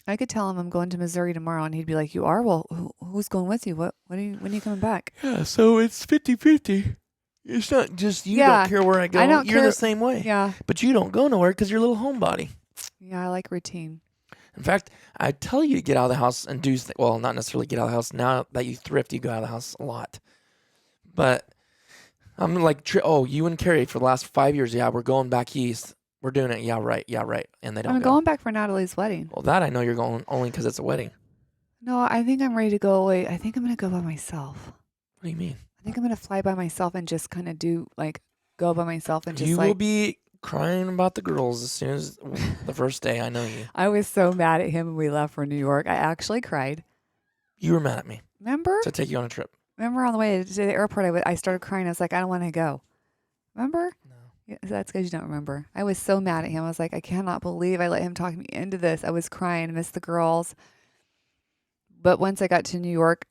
B: I could tell him I'm going to Missouri tomorrow, and he'd be like, "You are? Well, who's going with you? When are you coming back?"
A: Yeah, so it's 50-50. It's not just you don't care where I go. You're the same way.
B: Yeah.
A: But you don't go nowhere because you're a little homebody.
B: Yeah, I like routine.
A: In fact, I tell you to get out of the house and do, well, not necessarily get out of the house. Now that you thrift, you go out of the house a lot. But I'm like, you and Carrie for the last 5 years, yeah, we're going back east. We're doing it. Yeah, right. And they don't
B: I'm going back for Natalie's wedding.
A: Well, that I know you're going only because it's a wedding.
B: No, I think I'm ready to go away. I think I'm going to go by myself.
A: What do you mean?
B: I think I'm going to fly by myself and just kind of go by myself and just
A: You will be crying about the girls as soon as the first day. I know you.
B: I was so mad at him when we left for New York. I actually cried.
A: You were mad at me.
B: Remember?
A: To take you on a trip.
B: Remember on the way to the airport, I started crying. I was like, I don't want to go. Remember?
A: No.
B: Yeah, that's because you don't remember. I was so mad at him. I was like, I cannot believe I let him talk me into this. I was crying. I missed the girls. But once I got to New York,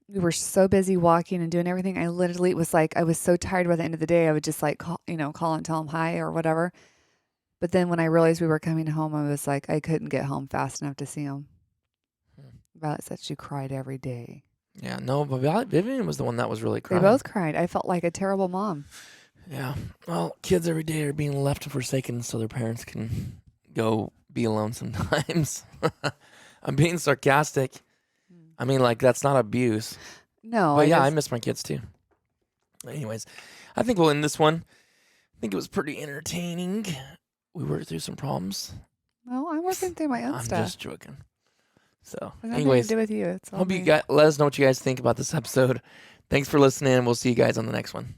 B: we were so busy walking and doing everything. I literally was like, I was so tired by the end of the day. I would just call and tell him hi or whatever. But then when I realized we were coming home, I was like, I couldn't get home fast enough to see him. Violet said she cried every day.
A: Yeah, no, but Vivian was the one that was really crying.
B: They both cried. I felt like a terrible mom.
A: Yeah. Well, kids every day are being left and forsaken so their parents can go be alone sometimes. I'm being sarcastic. I mean, that's not abuse.
B: No.
A: But I miss my kids too. Anyways, I think we'll end this one. I think it was pretty entertaining. We worked through some problems.
B: Well, I'm working through my own stuff.
A: I'm just joking. So,
B: anyways, to do with you. It's all
A: hope you guys let us know what you guys think about this episode. Thanks for listening, and we'll see you guys on the next one.